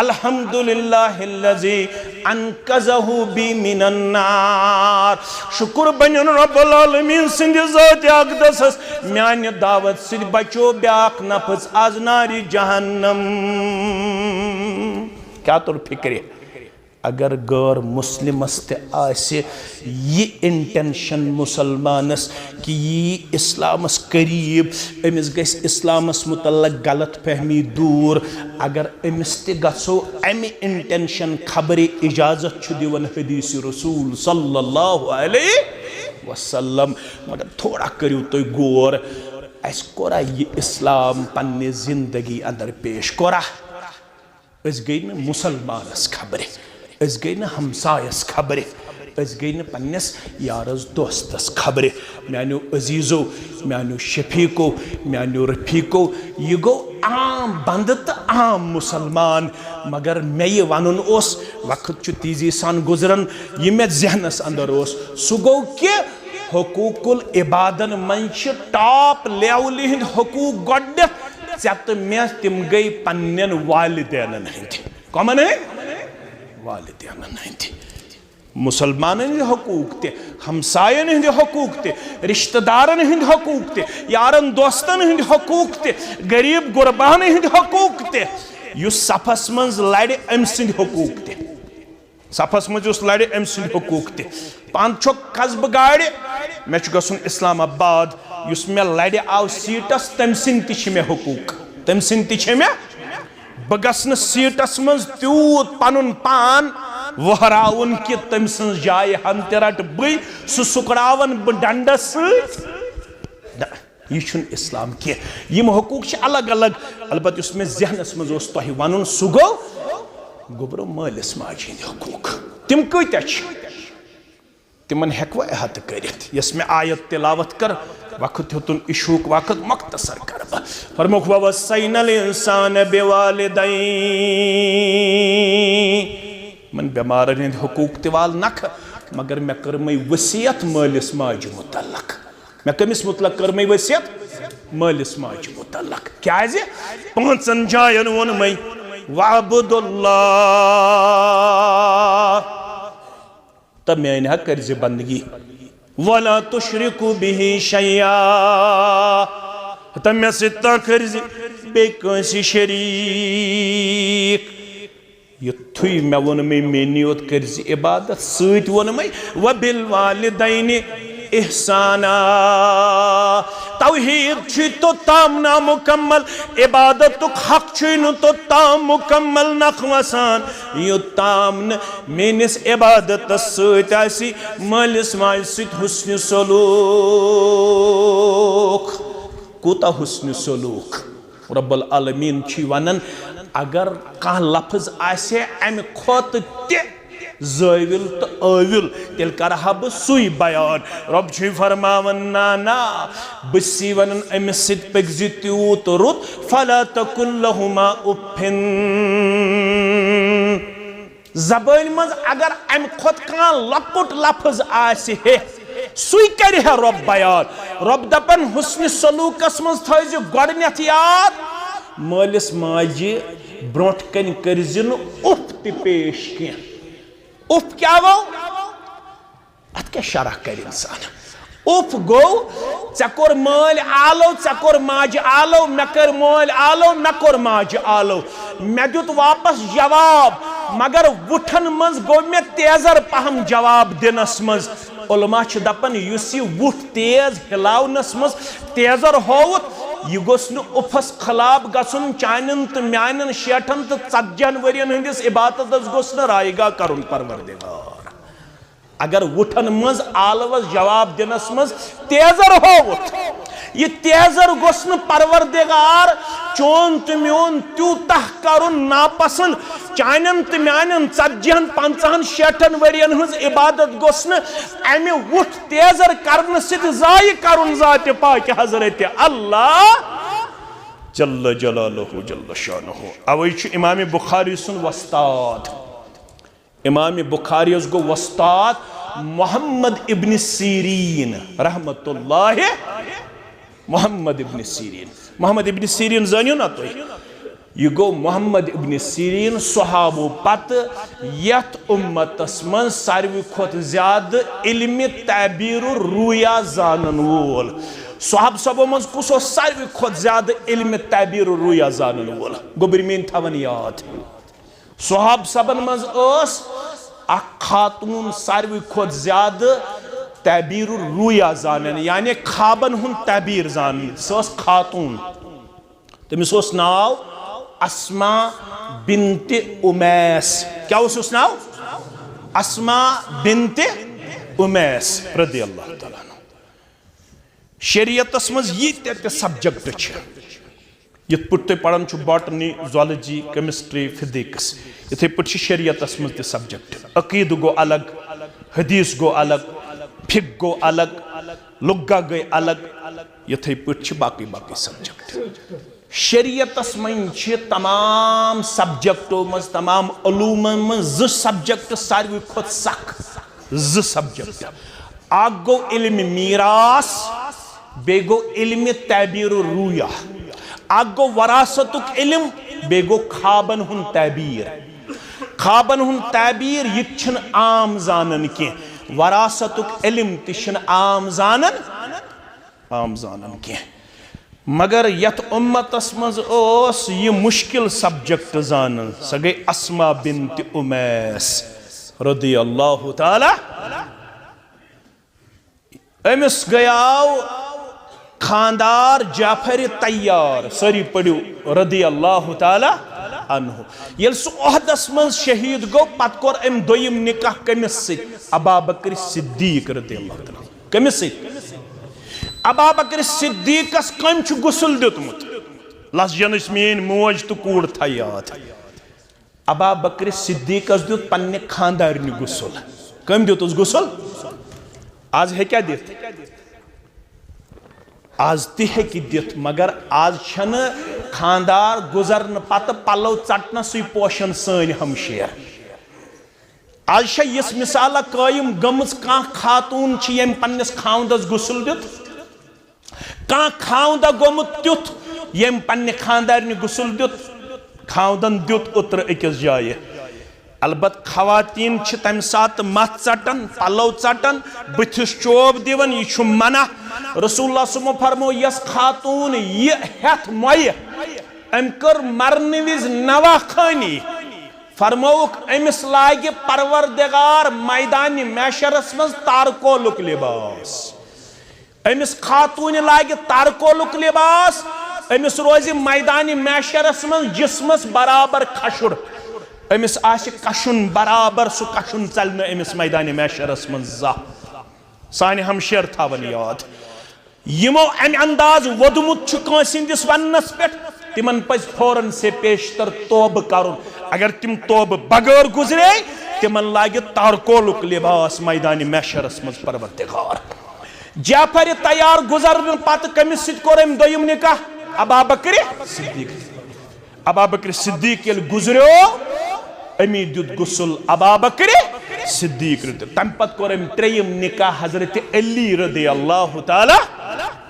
अल्हम्दुलिल्लाहिल्लज़ी अनकज़हु बि मिनन नार। शुक्र बनिन रब्बुल आलमीन सिंध ज़ात अक़दस म्यान दावत सिद बचो ब्याक नफ्स आज नारी जहन्नम। क्या तुर फिक्र अगर गैर मुस्लिमस ये इंटेंशन मुसलमानस कि यी इस्लामस करीब अमिस गस इस्लामस मुतल्लक गलत फहमी दूर अगर अमिस ते गसो अमि इंटेंशन खबर इजाजत दिवन हदीस रसूल सल्लल्लाहु अलैहि वसल्लम। मगर थोड़ा करियो तो गौर अस कोरा ये इस्लाम पन्ने जिंदगी अंदर पेश कोरा अस गई न मुसलमानस खबरें अस गई न हमसायस खबरें अस गई न पन्नस यारस दोस्तस खबरें म्यानो अजीजो म्यानो शफीको म्यानो रफीको यह गो आम बंद तो आम मुसलमान। मगर मे ये वन वक्त तेजी सान गुजरन यह मे जहनस अंदर सह गो कि हकूकुल इबादन मन टॉप लेवल हिंद हकूक गोडे तो मे तिम गई पन्न वालिदैन हंद कमन है वालिदैन हंद मुसलमान हंद हकूक ते हमसायन हंद हकूक ते रिश्तेदारन हंद हकूक ते यारन दोस्तन हंद हकूक ते गरीब गुरबान हंद हकूक ते युस सफस मज लड़े अम सिंद हकूक ते सफस मज लड़े अम सिंद हकूक ते पान छो खसब गाड़े मे गसन इस्लामाबाद युस मे लड़े आव सीटस तम सिंद मे हकूक तम सिंद मे बह गस सीटस मज तूत पनुन पान वहरावन कि तम सज जाय हम ते रट बई सुकड़ावन बह डंडस यह इस्लाम के यम हकूक अलग अलग अलबत युस मे जहनस मज तह वन सह गो गोबरो मालिस माज हंद हकूक तिम कत्या तिमन हेकवा अहत करित यस मे आयत तिलावत कर वक्त हेतुन इशूक वक्त मख्तसर कर फरमुख ववस्सैनल इंसान बिवालिदैन मन बेमारन हंद हकूक तिवाल नख मगर मे कर मई वसीयत मालिस माज मुतल्लक मे कमिस मुतल्लक कर मई वसीयत मालिस माज मुतल्लक क्या पांचन जायन वोन मई वअबुदुल्लाह तब मे कर बंदगी वला तुशरिकु बिही शैया तब मे सिता कर बे कंसी शरीक युथु मे वोन मे योत कर इबादत सत वोन मे वबिल वालिदैन इहसाना तौहीद तो ताम ना मुकम्मल इबादत हक तो ताम मुकम्मल नखवसान यु ताम मेनिस इबादत सि मालिस माज सत हुस्न सलूक कूता हुस्न सलूक रब्बुल आलमीन वनन अगर कह लफ्ज आसे अमि खोत ते ज़ाविल तो आविल तेल करहा बह सुई बयान रब फरमावन ना बसी वन अमिस सत पकज तूत रुत फला तकुल लहुमा उफ्फिन। ज़बान मज अगर अमि खोत कह लकुट लफ्ज आसे सुई कर रब बयान रब दपन हुस्न सलूकस मज थो गोडनेथ याद मालिस माजे ब्रोट कन कर उफ ते पेश कह उफ क्या गो अत क्या शरह कर इंसान उफ गो ऐ कोर माल आलो ऐ कोर माज आलो मे कर माल आलो मे कोर माज आलो मे दुत वापस जवाब मगर वुठन मज गो मे तेजर पहम जवाब दिनस मज उलमा दपन युस वुठ तेज हिलावनस मज तेजर होवत यह गोस उफस खिलाफ गसन चानन तो म्यान 60 तो 40 वरियन हंदिस इबादत गोस रायगा करुन परवरदिगार अगर वुठन मज आलवस जवाब दिनस मज तेजर होवत यह तेजर गोस परवरदिगार चोन तो मोन त्यूतः करुन नापसंद चानन तो म्यान 40 50 60 वरियन हज इबादत गोस अमि वुठ तेजर करन सित जाय करुन जात पाक हजरत अल्लाह जल्ल जलालहु जल्ल शानहु। अवै इमाम बुखारी सुन वस्ताद इमाम बुखारी गो वस्ताद मोहम्मद इब्न सीरीन रहमतुल्लाह मोहम्मद इब्न सीरीन। मोहम्मद इब्न सीरीन जानियो ना तुम, यह गो मोहम्मद इब्न सीरीन सहाबो पत यथ उम्मतस मन सारवी खोत ज्यादा इल्म ताबीर रुया जानन वोल। सहाब सबो मज कुस सारवी खोत ज्यादा इल्म ताबीर रुया जानन वोल? गोबरमीन थवन याद, सहाब सबन मज अ खातून सारवी खोत ज्यादा ताबीर रुया जानन, यानी खाबन हुन ताबीर जानन। सस खातून, तमिस ओस नाव अस्मा बिन्ते उमैस। क्या उस नाव? अस्मा बिन्ते उमैस रदियल्लाहु तआला अन्हा। शरीयतस मज ये सब्जेक्ट ये पे पढ़ान बॉटनी, ज़ूलॉजी, केमिस्ट्री, फिजिक्स, इथे पे शरीयतस मज सब्जेक्ट। अकीद गो अलग, हदीस गो अलग, फिक गो अलग, लुगा गई अलग, इथे पे बाकी बाकी सब्जेक्ट। शरीयतस मज तमाम सब्जेक्टों मज, तमाम उलूम मज सब्जेक्ट सारवी खुद सख, सब्जेक्ट। आग गो इल्म मीरास, बे गो इल्म ताबीर रुया। आग गो वरासतुक इल्म, बे गो खाबन हुन ताबीर। खाबन हुन ताबीर ये आम जानन के, वरासतुक इल्म तिशन आम जानन के। मगर यथ उम्मतस मज ओस ये मुश्किल सब्जेक्ट जानन, स गई अस्मा बिन्त उमैस रदियल्लाहु ताला। अमिस गयाव खानदार जाफर तैयार, सरी पढ़ो रदियल्लाहु ताला अन्हु। ये ओहदस मज शहीद गो, पत कोर अम दोयम निकाह कमिस सित? अबू बकर सिद्दीक रदियल्लाहु ताला। कमिस सित? अबू बकर सिद्दीकस कम गुसल दितमुत? लसजनस मेन मोज तो कूड़ था याद। अबू बकर सिद्दीकस दित पन्ने खानदारनि गुसल। कम दितुस गुसल? आज है क्या दित? आज तह दित, मगर आज छन खानदार गुजरन पत पलव चटन सु पोशन सन हमशेर। आज यस मिसाला कायम गमज, कह खातून यम पन्नस खावंदस गुसल दित, कह खावंदा गोमुत त्युथ यम पन्ने खानदारनि गुसल दित, खावंदन दित उतर अकिस जाय। अलबत खवातीन तम सात मथ चटन, पलव चटन, बुथिस चोब दिवन, यह मना। रसूलुल्लाह सुमो फरमो यस खातून यह हेथ मोय, अम कर मरने विज नवा खानी, फरमोक अमिस लागे परवरदिगार मैदान मैशरस मज तारकोलुक लिबास। अमिस खातून लागे तारकोलुक लिबास, अमिस रोज मैदान मैशरस मज जिस्मस बराबर खशुर, अमिस आशि कशुन बराबर, सु कशुन चल न अमिस मैदान मैशरस मज जा। सानि हमशेर थावन याद, यमो अम अंदाज वोदमुत कंसिंदिस वन्नस पे, तिमन पज फौरन से पेशतर तौब करुन। अगर तिम तौब बगैर गुजरे, तिमन लागे तारकोलुक लिबास मैदान मैशरस मज परवरदिगार। जाफर तैयार गुजरन पत कमिस सित कोर अम दोयम निकाह? अबू बकर सिद्दीक। अबू बकर सिद्दीक येल गुजरो, अमी दुत गुसल अबू बकर सिद्दीक। तम पत कोर अम त्रेयम निकाह हजरत अली रदियल्लाहु ताला,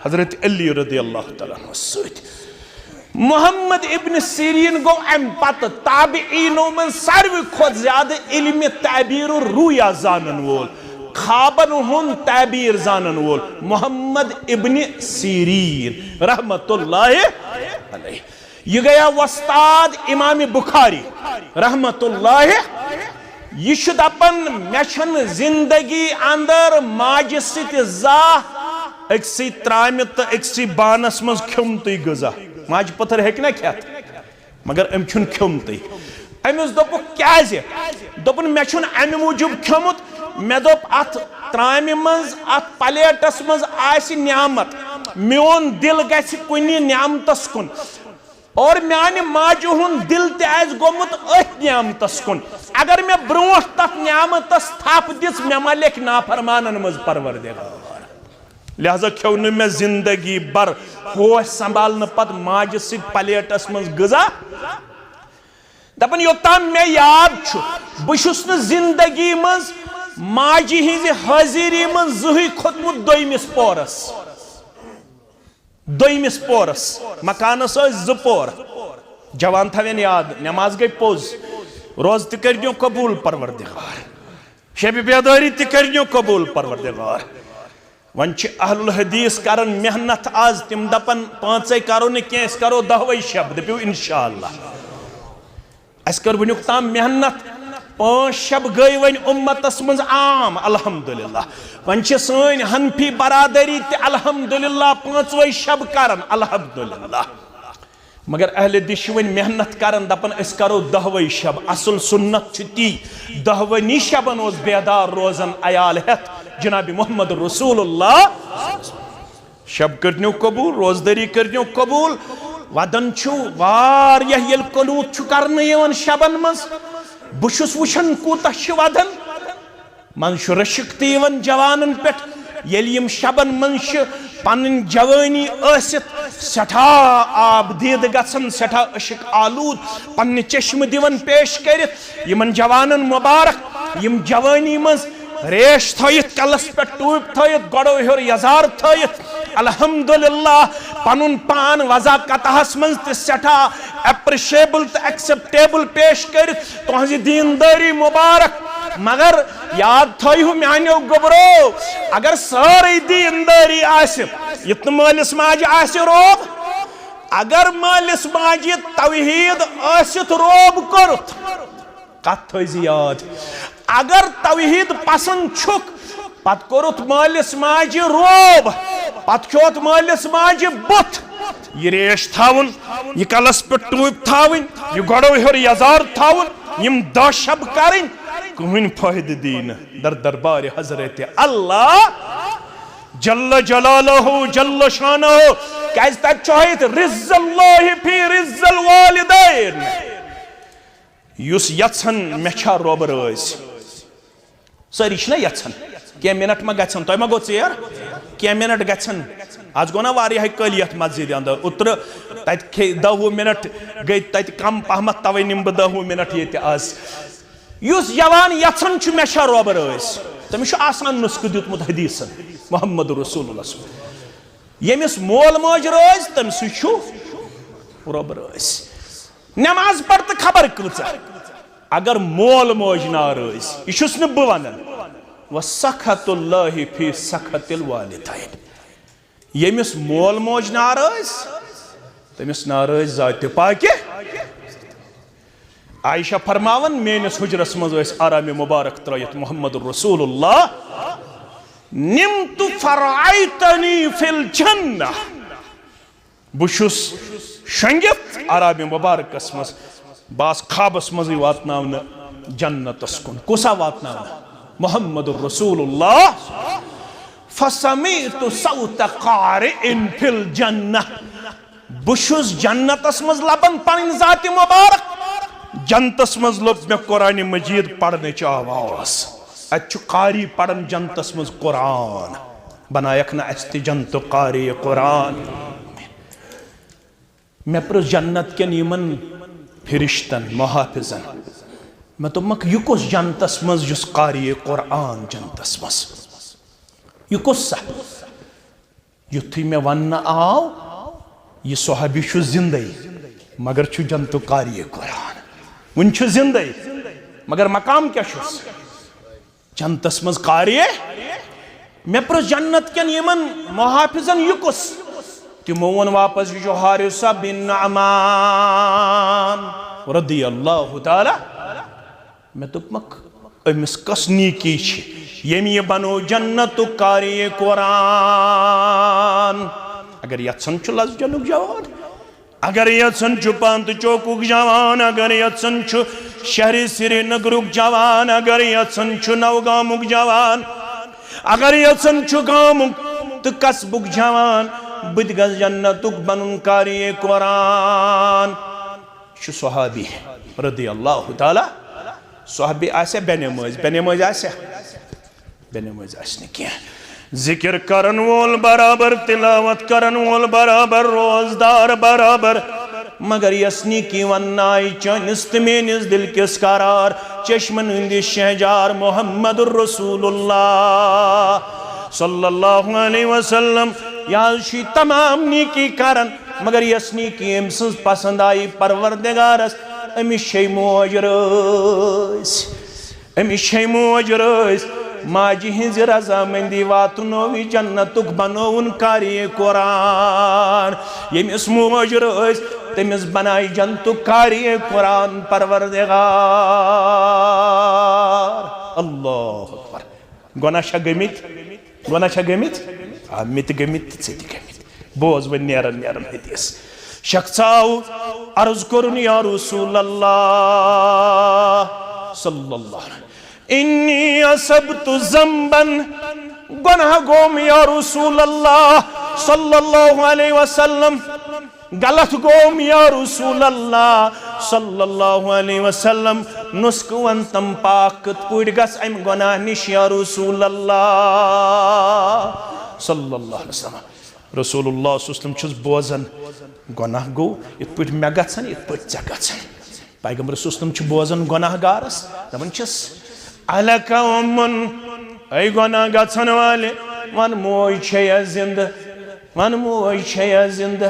हजरत अली रदियल्लाहु ताला सत। मोहम्मद इब्न सीरीन गो अम पत ताबईनो मन सारवी खोत ज्यादा इल्म ताबीर रुया जानन वोल, खाबन हुन ताबीर जानन वोल मोहम्मद इब्न सीरीन रहमतुल्लाह अलैह। यह गया वस्ताद इमाम बुखारी रहमतुल्लाह। यह दपन मे जिंदगी अंदर माज सत जा अक्सी त्राम तो अक्सी बानस मज खिमत गजा। माज पत्थर हेक ना खेत, मगर अम छुन खिमत। अमिस दोप क्या दोपन मे अमे मूजूब खिमुत, मे दोप अत त्राम मज अत प्लेटस मज आसि न्यामत, मोन दिल गछ कुनि न्यामतस कुन, और म्यान माजु हुन दिल तज गोमुत अथ न्यामतस कुन। अगर मे ब्रोह तथ न्यामतस थप दिस, मे मा लेख नाफरमानन मज परवरदिगार। लिहाजा खेव न मे जिंदगी बर होश संभाल पत माज सित प्लेटस मज गजा। दपन योतान मे याद छु, बहुस न जिंदगी मज माजी हिंज हाजिरी मन जुही खोतमुत दोयमिस पोरस मकानस ज पोर जवान थवेन याद नमाज गई पोज रोज त करियो कबूल परवरदिगार शब बेदारी त करियो कबूल परवरदिगार वन अहलुल हदीस करन मेहनत आज तिम दपन पांचै करो न के करो 10 शब दपो इंशाअल्लाह अस कर वनुक ताम मेहनत 5 शब गई वन उम्मतस मज आम अल्हम्दुलिल्लाह वन सन हनफी बरादरी त अल्हम्दुलिल्लाह 5 शब करन अल्हम्दुलिल्लाह मगर अहले दिश वन मेहनत करन दपन अस करो 10 शब असल सुन्नत ती 10 शबन ओस बेदार रोजन अयाल हेत जनाब मोहम्मद रसूलुल्लाह शब करनो कबूल रोजदारी करनो कबूल वदन छु वारियह यल कनूत छु करने यवन शबन मज बुशुस वुशन कूता छु वदन मन छु रशिक तीवन जवानन पेट यल यम शबन मन छु पन्न जवानी आसित सठा आब दीद गसन सठा अशिक आलूद पन्न चश्म दिवन पेश करित यमन जवानन मुबारक यम जवानी मज रेश थयित कलस पे टूब थयित गड़ो हेर यजार थयित अल्हम्दुलिल्लाह पनुन पान वजा कतहस मंज त सठा एप्रिशिएबल त एक्सेप्टेबल पेश कर तुहजी दीनदारी मुबारक मगर याद थयहु म्यानो गबरो अगर सारी दीनदारी आसे यत मालिस माज आसे रोब अगर मालिस माज तौहीद आसित रोब करत कत थयजी याद अगर तौहीद पसंद छुक पत कोरुत मालिस माज रोब पत खोत मालिस माज बुत ये रेश थावन ये कलस पे टूब थावन ये गड़ो हेर यजार थावन यम 10 शब करें कुन फायदे दीन दर दरबार हजरत अल्लाह जल्ल जलालहु जल्ल शानहु कैस तक चाहित रिज़्ज़ल्लाहि फी रिज़्ज़ल वालिदैन युस यत्सन मेछा रोब रोज सारी छना यत्सन के मिनट में गछन तोय मा गो चेयर के मिनट गछन आज गो ना वारिया कलियत मस्जिद अंदर उतर तत 10 मिनट गई तत कम पहमत तवे निम 10 मिनट ये आज युस जवान यत्सन छु मेछा रोब रोज तमिस आसान नुस्ख दितमुत हदीसन मोहम्मद रसूलुल्लाह यमिस मोल मोज रोज तमिस छु रोब रोज नमाज पढ़ तो खबर कचा अगर मोल मोज ना रोज यह न बह वन वसखतुल्लाहि फी सखतिल वालिदैन यमिस मोल मोज ना रोज तमिस ना रोज जात पाके आयशा फरमावन मेनिस हुजरस मज आराम मुबारक त्रयत मोहम्मद रसूलुल्लाह निम्तु फराइतनी फिल जन्नह बुशुस शंगित आराम मुबारकस मज बास खाबस मज वातनावन जन्नतस कुन कुसा वातनावन मोहम्मद रसूलुल्लाह फसमीतु सौत कारिइन फिल जन्नह बुशुस जन्नतस मज लबन पन जाति मुबारक जन्नतस मज लोब मे कुरान मजीद पढ़ने च आवाज अच्छु कारी पढ़न जन्नतस मज कुरान बनायक ना अस्ति जन्नत कारी कुरान मे प्र जन्नत के निमन फिरिश्तन मुहाफिजन मैं तो मक युकुस जन्नतस मज जुस कारी कुरान जन्नतस मज युकुस युथि मे वन आव ये सहाबी छु जिंदई मगर छु जन्नत कारी कुरान वन छु जिंदई मगर मकाम क्या छुस जन्नतस मज कारी मे प्र जन्नत के निमन मुहाफिजन युकुस तिमो वन वापस जो हारिसा बिन नअमान रदियल्लाहु ताला मैं तो मक अमिस कसनी की यमी बनो जन्नत कारी कुरान अगर यत्सन छु लज जनुक जवान अगर यत्सन छु पांत चौकुक जवान अगर यत्सन छु शहरी श्रीनगरुक जवान अगर यत्सन छु नवगामुक जवान अगर यत्सन छु गामुक तो कसबुक जवान बुदगस जन्नतुक बनुन कारी कुरान छु सहाबी रदियल्लाहु ताला सहाबी आसे बेनमाज आसे क्या जिक्र करन वोल बराबर तिलावत करन वोल बराबर रोजदार बराबर मगर यसनी की वन्नाई चनिस मेनिस दिल किस करार चश्मन हिंदी शहजार मोहम्मदुर रसूलुल्लाह सल्लल्लाहु अलैहि वसल्लम याशी तमाम नीकी करन मगर यसनी की अमसज पसंद आई परवरदिगारस अमिस शै मौज रस माजी हिंज रजामंदी वातुनोवी जन्नतुक बनोवन कारी कुरान यमिस मौज रस तमिस बनाई जन्नतुक कारी कुरान परवरदिगार अल्लाह अकबर गुनाह गमित मित गमित बोज वन नेरन हदीस शख्स आव अर्ज करुन या रसूल अल्लाह सल्लल्लाहु इन्नी असबतु ज़ंबन गुनाह गोम या रसूल अल्लाह सल्लल्लाहु अलैहि वसल्लम गलत गोम या रसूल अल्लाह सल्लल्लाहु अलैहि वसल्लम नुस्ख वन तम पाक पुड़ गस अम गुनाह निश या रसूल अल्लाह सल्लल्लाहु अलैहि वसल्लम रसूलुल्लाह सल्लल्लाहु अलैहि वसल्लम बोजन गुनाह गो इत पुड़ मे गछन इत पुड़ चे गछन पैगंबर सल्लल्लाहु अलैहि वसल्लम बोजन गुनाहगारस दपन छस अलका उम्मन ऐ गुनाह गछन वाले वन मोय छया जिंद वन मोय छया जिंद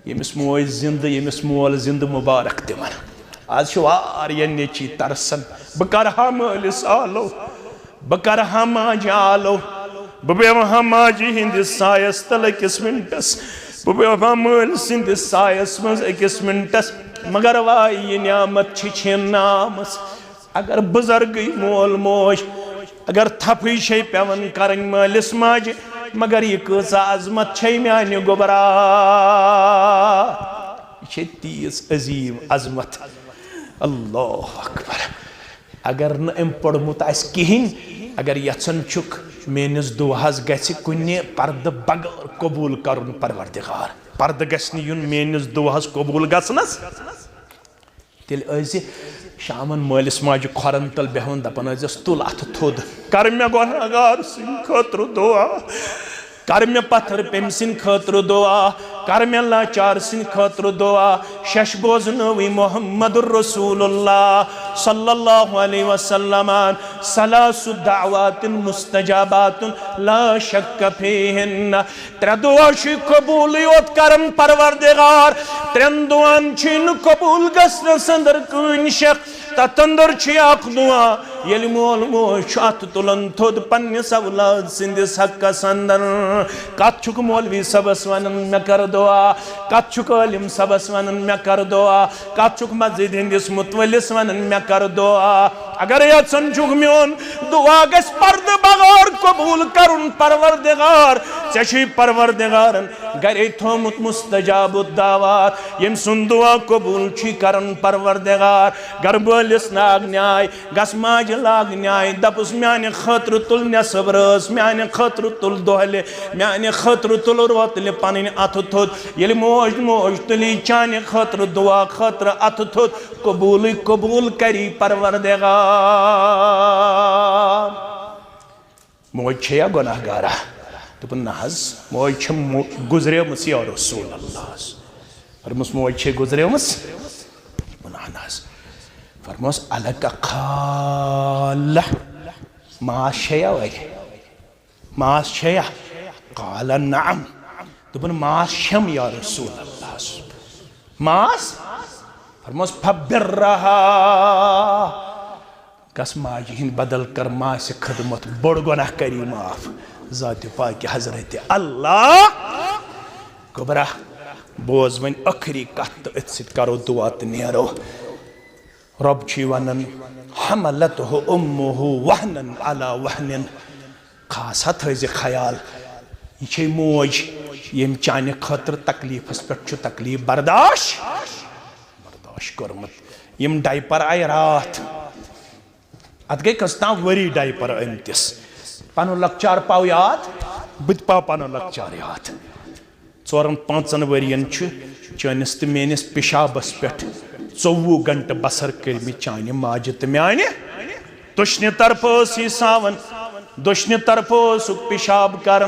यमिस मोय जिंद यमिस मोल जिंद मुबारक दिवन आज वारिया नेची तरसन बकरहा मलिस आलो बकरहा माज आलो बबेवहा माजी हिंदिस सायस तल किस मिनटस बबेवहा मल सिंदिस सायस मज किस मिनटस मगर वाई ये नियामत छी नामस अगर बुजुर्ग मोल मोज अगर थपी शे पेवन करन मलिस माज मगर ये कसा अजमत छे म्यान गोबरा ये तीस अजीम अजमत अल्लाह अकबर अगर न अम पढ़मुत आस किहिन अगर यचन चुक मेनिस दुआस गछि कुन्ने पर्द बगैर कबूल करुन परवरदिगार पर्द गछन युन मेनिस दुआस कबूल गछनस तेल ऐसे शामन मलिस माज खोरन तल बेहन दपन ऐस तुल अथ थोद कर मे गुनाहगार सिन खतर दुआ कर मे पत्थर पेम सिन खतर दुआ कर मे लाचार सिन खतर दुआ शश बोजनवी मोहम्मदुर रसूलुल्लाह सल्लल्लाहु अलैहि वसल्लम सलासु दावातिन मुस्तजाबातुन ला शक्क फीहिन त्रे दुआ छि कबूल योत करन परवरदिगार त्रेन दुआन छिन कबूल गसन संदर कुन शक तंदर छि अख दुआ येल मोल मोश अत तुलन थोद पन्निस औलाद सिंदिस हक संदर कत छुक मौलवी सबस वनन मे कर दुआ कत छुक आलिम सबस वनन मे कर दुआ कत छुक मस्जिद हिंदिस मुतवलिस वनन मे कर दुआ अगर यचन छुक म्योन दुआ गस पर्द बगैर कबूल करुन परवरदिगार चशी परवरदिगारन गरे थोमुत मुस्तजाबुद दावात यम सुन दुआ कबूल छी करन परवरदिगार गरबलिस नाग न्याय गस माज लाग न्याय दपुस म्यान खतर तुल नसबरस म्यान खतर तुल दोहले म्यान खतर तुल रोतले पनिन अथ थोद येल मोज मोज तुली चान खतर दुआ खतर अथ थोद कबूल कबूल करी परवरदिगार मोज छया गुनाहगारा दोपन नहज मोज गुजरेमस या रसूल अल्लाह फरमस मोज छे गुजरेमस नहज फरमस अलग खाला मास छया वरे मास छया काला नाम दोपन मास छम या रसूल अल्लाह मास फरमस फबिर्रहा कस माज हिंद बदल कर मास खदमत बड़ गुनाह करी माफ ज़ात पाक हजरत अल्लाह कुबरा बोज वन अखरी कत अत करो दुआ तो नेरो रब छी वनन हमलतहु उम्मुहु वहनन अला वहनिन खासा थज ख्याल ये मोज यम चाने खतर तकलीफस पे तकलीफ बर्दाश्त कर्मत यम डायपर आय रात अत गई कस्ता वरी डायपर अमतिस पन लक्चार पाव याद बुत पाव पन लक्चार याद 4-5 वरियन चनिस तो मेनिस पेशाबस पे 24 घंटे बसर कर्मि चाने माज तो म्याने दुश्न तरफ सावन दुश्न तरफ पेशाब कर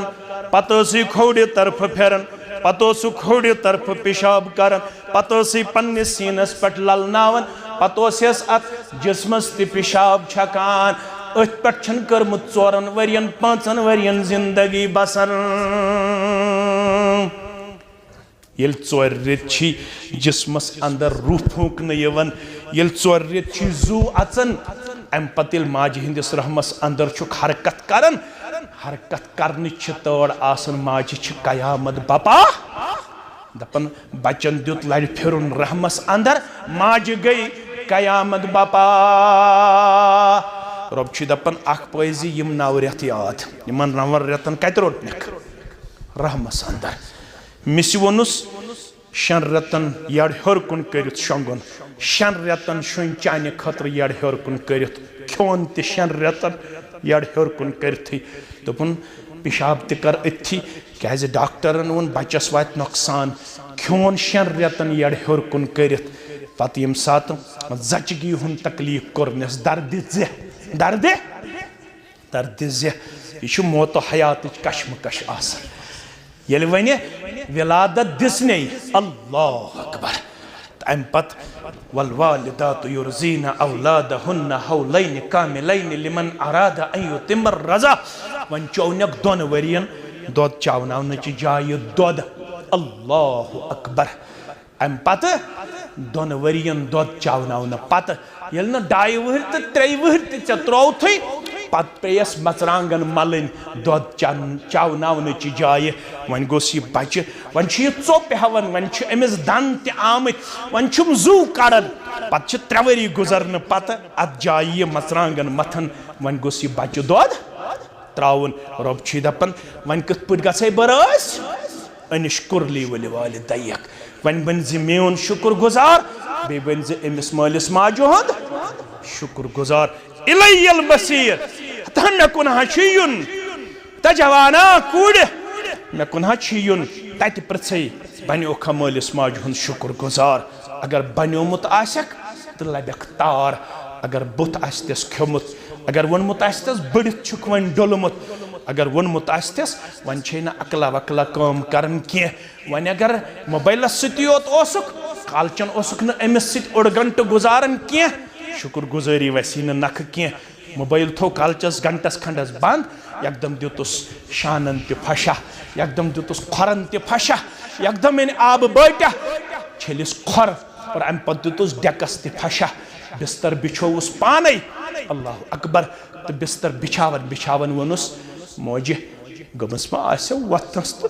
पत खोड़ तरफ फेरन पतो सु खोड़ तरफ पेशाब करन पतो पन्ने सीनस पे ललनावन पतोस अत जिस्मस ते पेशाब छकान अथ पे कर्मुत 4 वरियन 5 वरियन जिंदगी बसर येल 4 रेत जिस्मस अंदर रूह फूकन यवन येल 4 रेत जू अचन अम पत माज हिंदिस रहमस अंदर हरकत करन हरकत करने तौर आसन माज कयामत बपा दपन बचन दुत लड़ फिरुन रहमस अंदर माज गई कयामत बपा रब दपन अख पजी यम 9 रेत याद यमन 9 रेतन कत रोटनिक रहमस अंदर मिस वोनुस 6 रेतन यड़ हर कुन करित शोंगुन 6 रेतन शुन चाने खतर यड़ हर कुन करित खोन ते 6 रेतन यड़ हर कुन करथी दोपन पेशाब ते कर अथी क्या डॉक्टरन वोन बच्चस वात नुकसान खोन 6 रेतन यड़ हर कुन करित पत यम सात जचगी हुन तकलीफ कोरनस दर्द जे यह मौत हयात कशमकश आसन येल वने विलादत दिसने अल्लाह अकबर अम पत वल्वालिदातु युरज़ीना औलादहुन्ना हौलैन कामिलैन लिमन अरादा अन युतिम्म रज़ा वन चौनक 2 वरियन दोद चावनावन जाय दोद अल्लाह अकबर अम पत 2 वरियन दोद चावनावन पत येल न 2 वहर तो 3 वहर ते त्रोथै पत पेयस मचरांगन मलन दोद चावनावन जाय वन गोस यह बच्चे वन चोप हवन वन अमिस दन ते आमत वन जू कड़न पत 3 वरी गुजरन पत अत जाय यह मचरांगन मथन वन गोस यह बच्चे दोद त्रावन रब दपन वन कत पे गई बरस अनिश्कुर ली वल वालिदैक वन बन मेन शुक्र गुजार बे बन अमिस मालिस माजो हद शुक्र गुजार इलैयल मसीर तह मे कुन युन त जवाना कूड़ मे कुन युन तत पृछे बनो मालिस माज हुंद शुक्र गुजार अगर बनोमुत आसक तो लबक तार अगर बुत आस्तिस खमुत अगर वोनमुत आस्तिस बड़ित छुक वन डोलमुत अगर वोनमुत आस्तिस वन छे न अकला वकला काम करन के वन अगर मोबाइल सत ओसुक कालचन ओसुक न अमिस सत 1 घंटे गुजारन के शुक्र गुजारी वैसी नख क्या मोबाइल थो कालचस घंटस खंडस बंद एकदम दुतुस शानन ते फशा एकदम दुतुस खरन ते फशा एकदम इन आब बैठा छलिस खर और अम पत दुतुस डेकस ते फशा बिस्तर बिछोवुस पाने अल्लाह अकबर तो बिस्तर बिछावन बिछावन वनुस मोजे गमस मा आसे वतस तो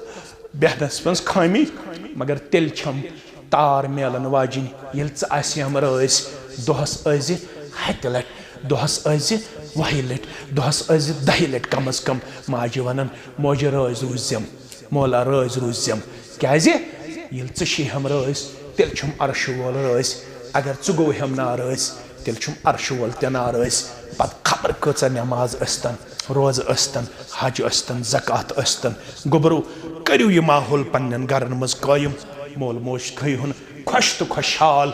बेहनस मस खामी मगर तेल छम तार मेलन वाजिन येल च आसे हमर अस दोहस अज हत लट दोहस अज 1 लट दोहस अज 10 लट कम अज कम माज वनन मोज रज रूजम मोला रज रूजम क्या येल चे हम रज तेल छुम अर्श वोल रज अगर च गो हम ना रज तेल छुम अर्श वोल ते ना रज पत खबर कचा नमाज अस्तन रोज अस्तन हज अस्तन ज़कात अस्तन गुबरू करियो ये माहौल पन्न गरन मज कायम मोल मोश खई हुन खुश तो खुशहाल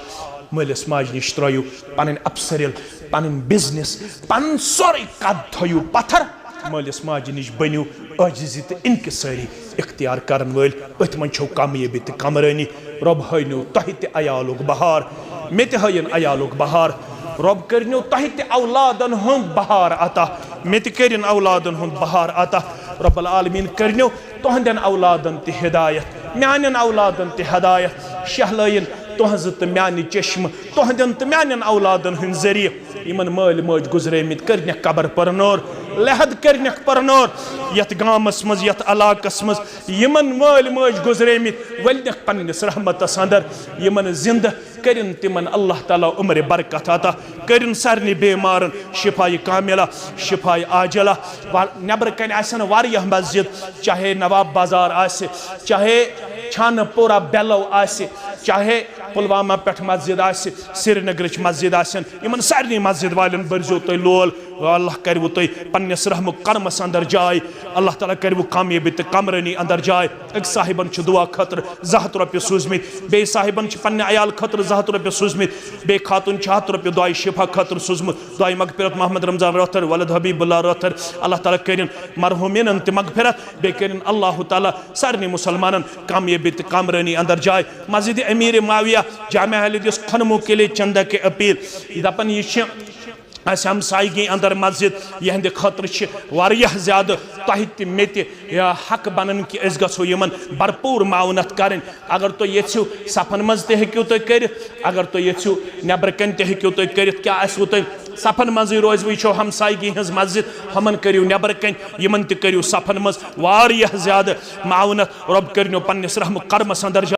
मालिस माज निश त्रो पन अपसरिल पन बिजनेस पन सोरे कद थो पत्थर मालिस माज निश बनो आजिजी तो इनकसारी इख्तियार करन वल अथ मन छो कामयाबी तो कमरानी रब हयनो तह ते अयालुक बहार मे ते हयन अयालुक बहार रब करनो तह ते औलादन हुंद बहार अता मे ते करिन औलादन हुंद बहार अता रब्बुल आलमीन करनो तोहंदन औलादन ते हिदायत म्यानन औलादन ते हिदायत शहलाइन तुहज तो म्यान चश्म तुहंदन तो म्यान औलादन हंद जरिए इमन माल माज गुजरेमित करन कबर परनोर लहद करन परनोर यत गामस मज यत अलाकस मज यमन माल माज गुजरेमित वलनक पन्निस रहमतस अंदर यमन जिंद करिन तिमन अल्लाह ताला उम्र बरकत अता करिन सारनी बेमारन शिफाई कामिला शिफाई आजला नबर कन आसन वारिया मस्जिद चाहे नवाब बाजार आसे चाहे छानपुरा बेलो आसे चाहे पुलवामा पे मस्जिद आसि श्रीनगर मस्जिद आसन इन सारे मस्जिद वालन बरजो तुम लोल अल्लाह करवु तुम पन्नस रहम कर्मस अंदर जाय अल्लाह ताला करवु कामयाबी तो कमरनी अंदर जाय एक साहिबन दुआ खतर 100 रुपये सूजमित बे साहिबन पन्ने अयाल खतर 100 रुपये सूजमित बे खातून 100 रुपये दुआ शिफा खतर सूजमुत दुआ मगफिरत मोहम्मद रमजान रोथर वलद हबीबुल्लाह रोथर अल्लाह ताला करिन मरहुमिन ते मगफिरत बे करिन अल्लाह ताला सारे मुसलमानन कामयाबी तो कमरनी अंदर जाय मस्जिद अमीर माविया जामिया हदीस खनमू के लिए चंदा के अपील दपन यह हमसायगी अंदर मस्जिद यहंद खतर ज्यादा तह मे हक बनन कि गो यमन भरपूर मावनत करें अगर तुम यू सफन मज तू तुम कर अगर तुम यू नबर कन तू तुम कर क्या तुम सफन मज रोज वो हमसायगी हज मस्जिद हमन करू नबर कन यमन तू करू सफन मज ज्यादा मावनत रब कर पन्नस रहम कर्मस अंदर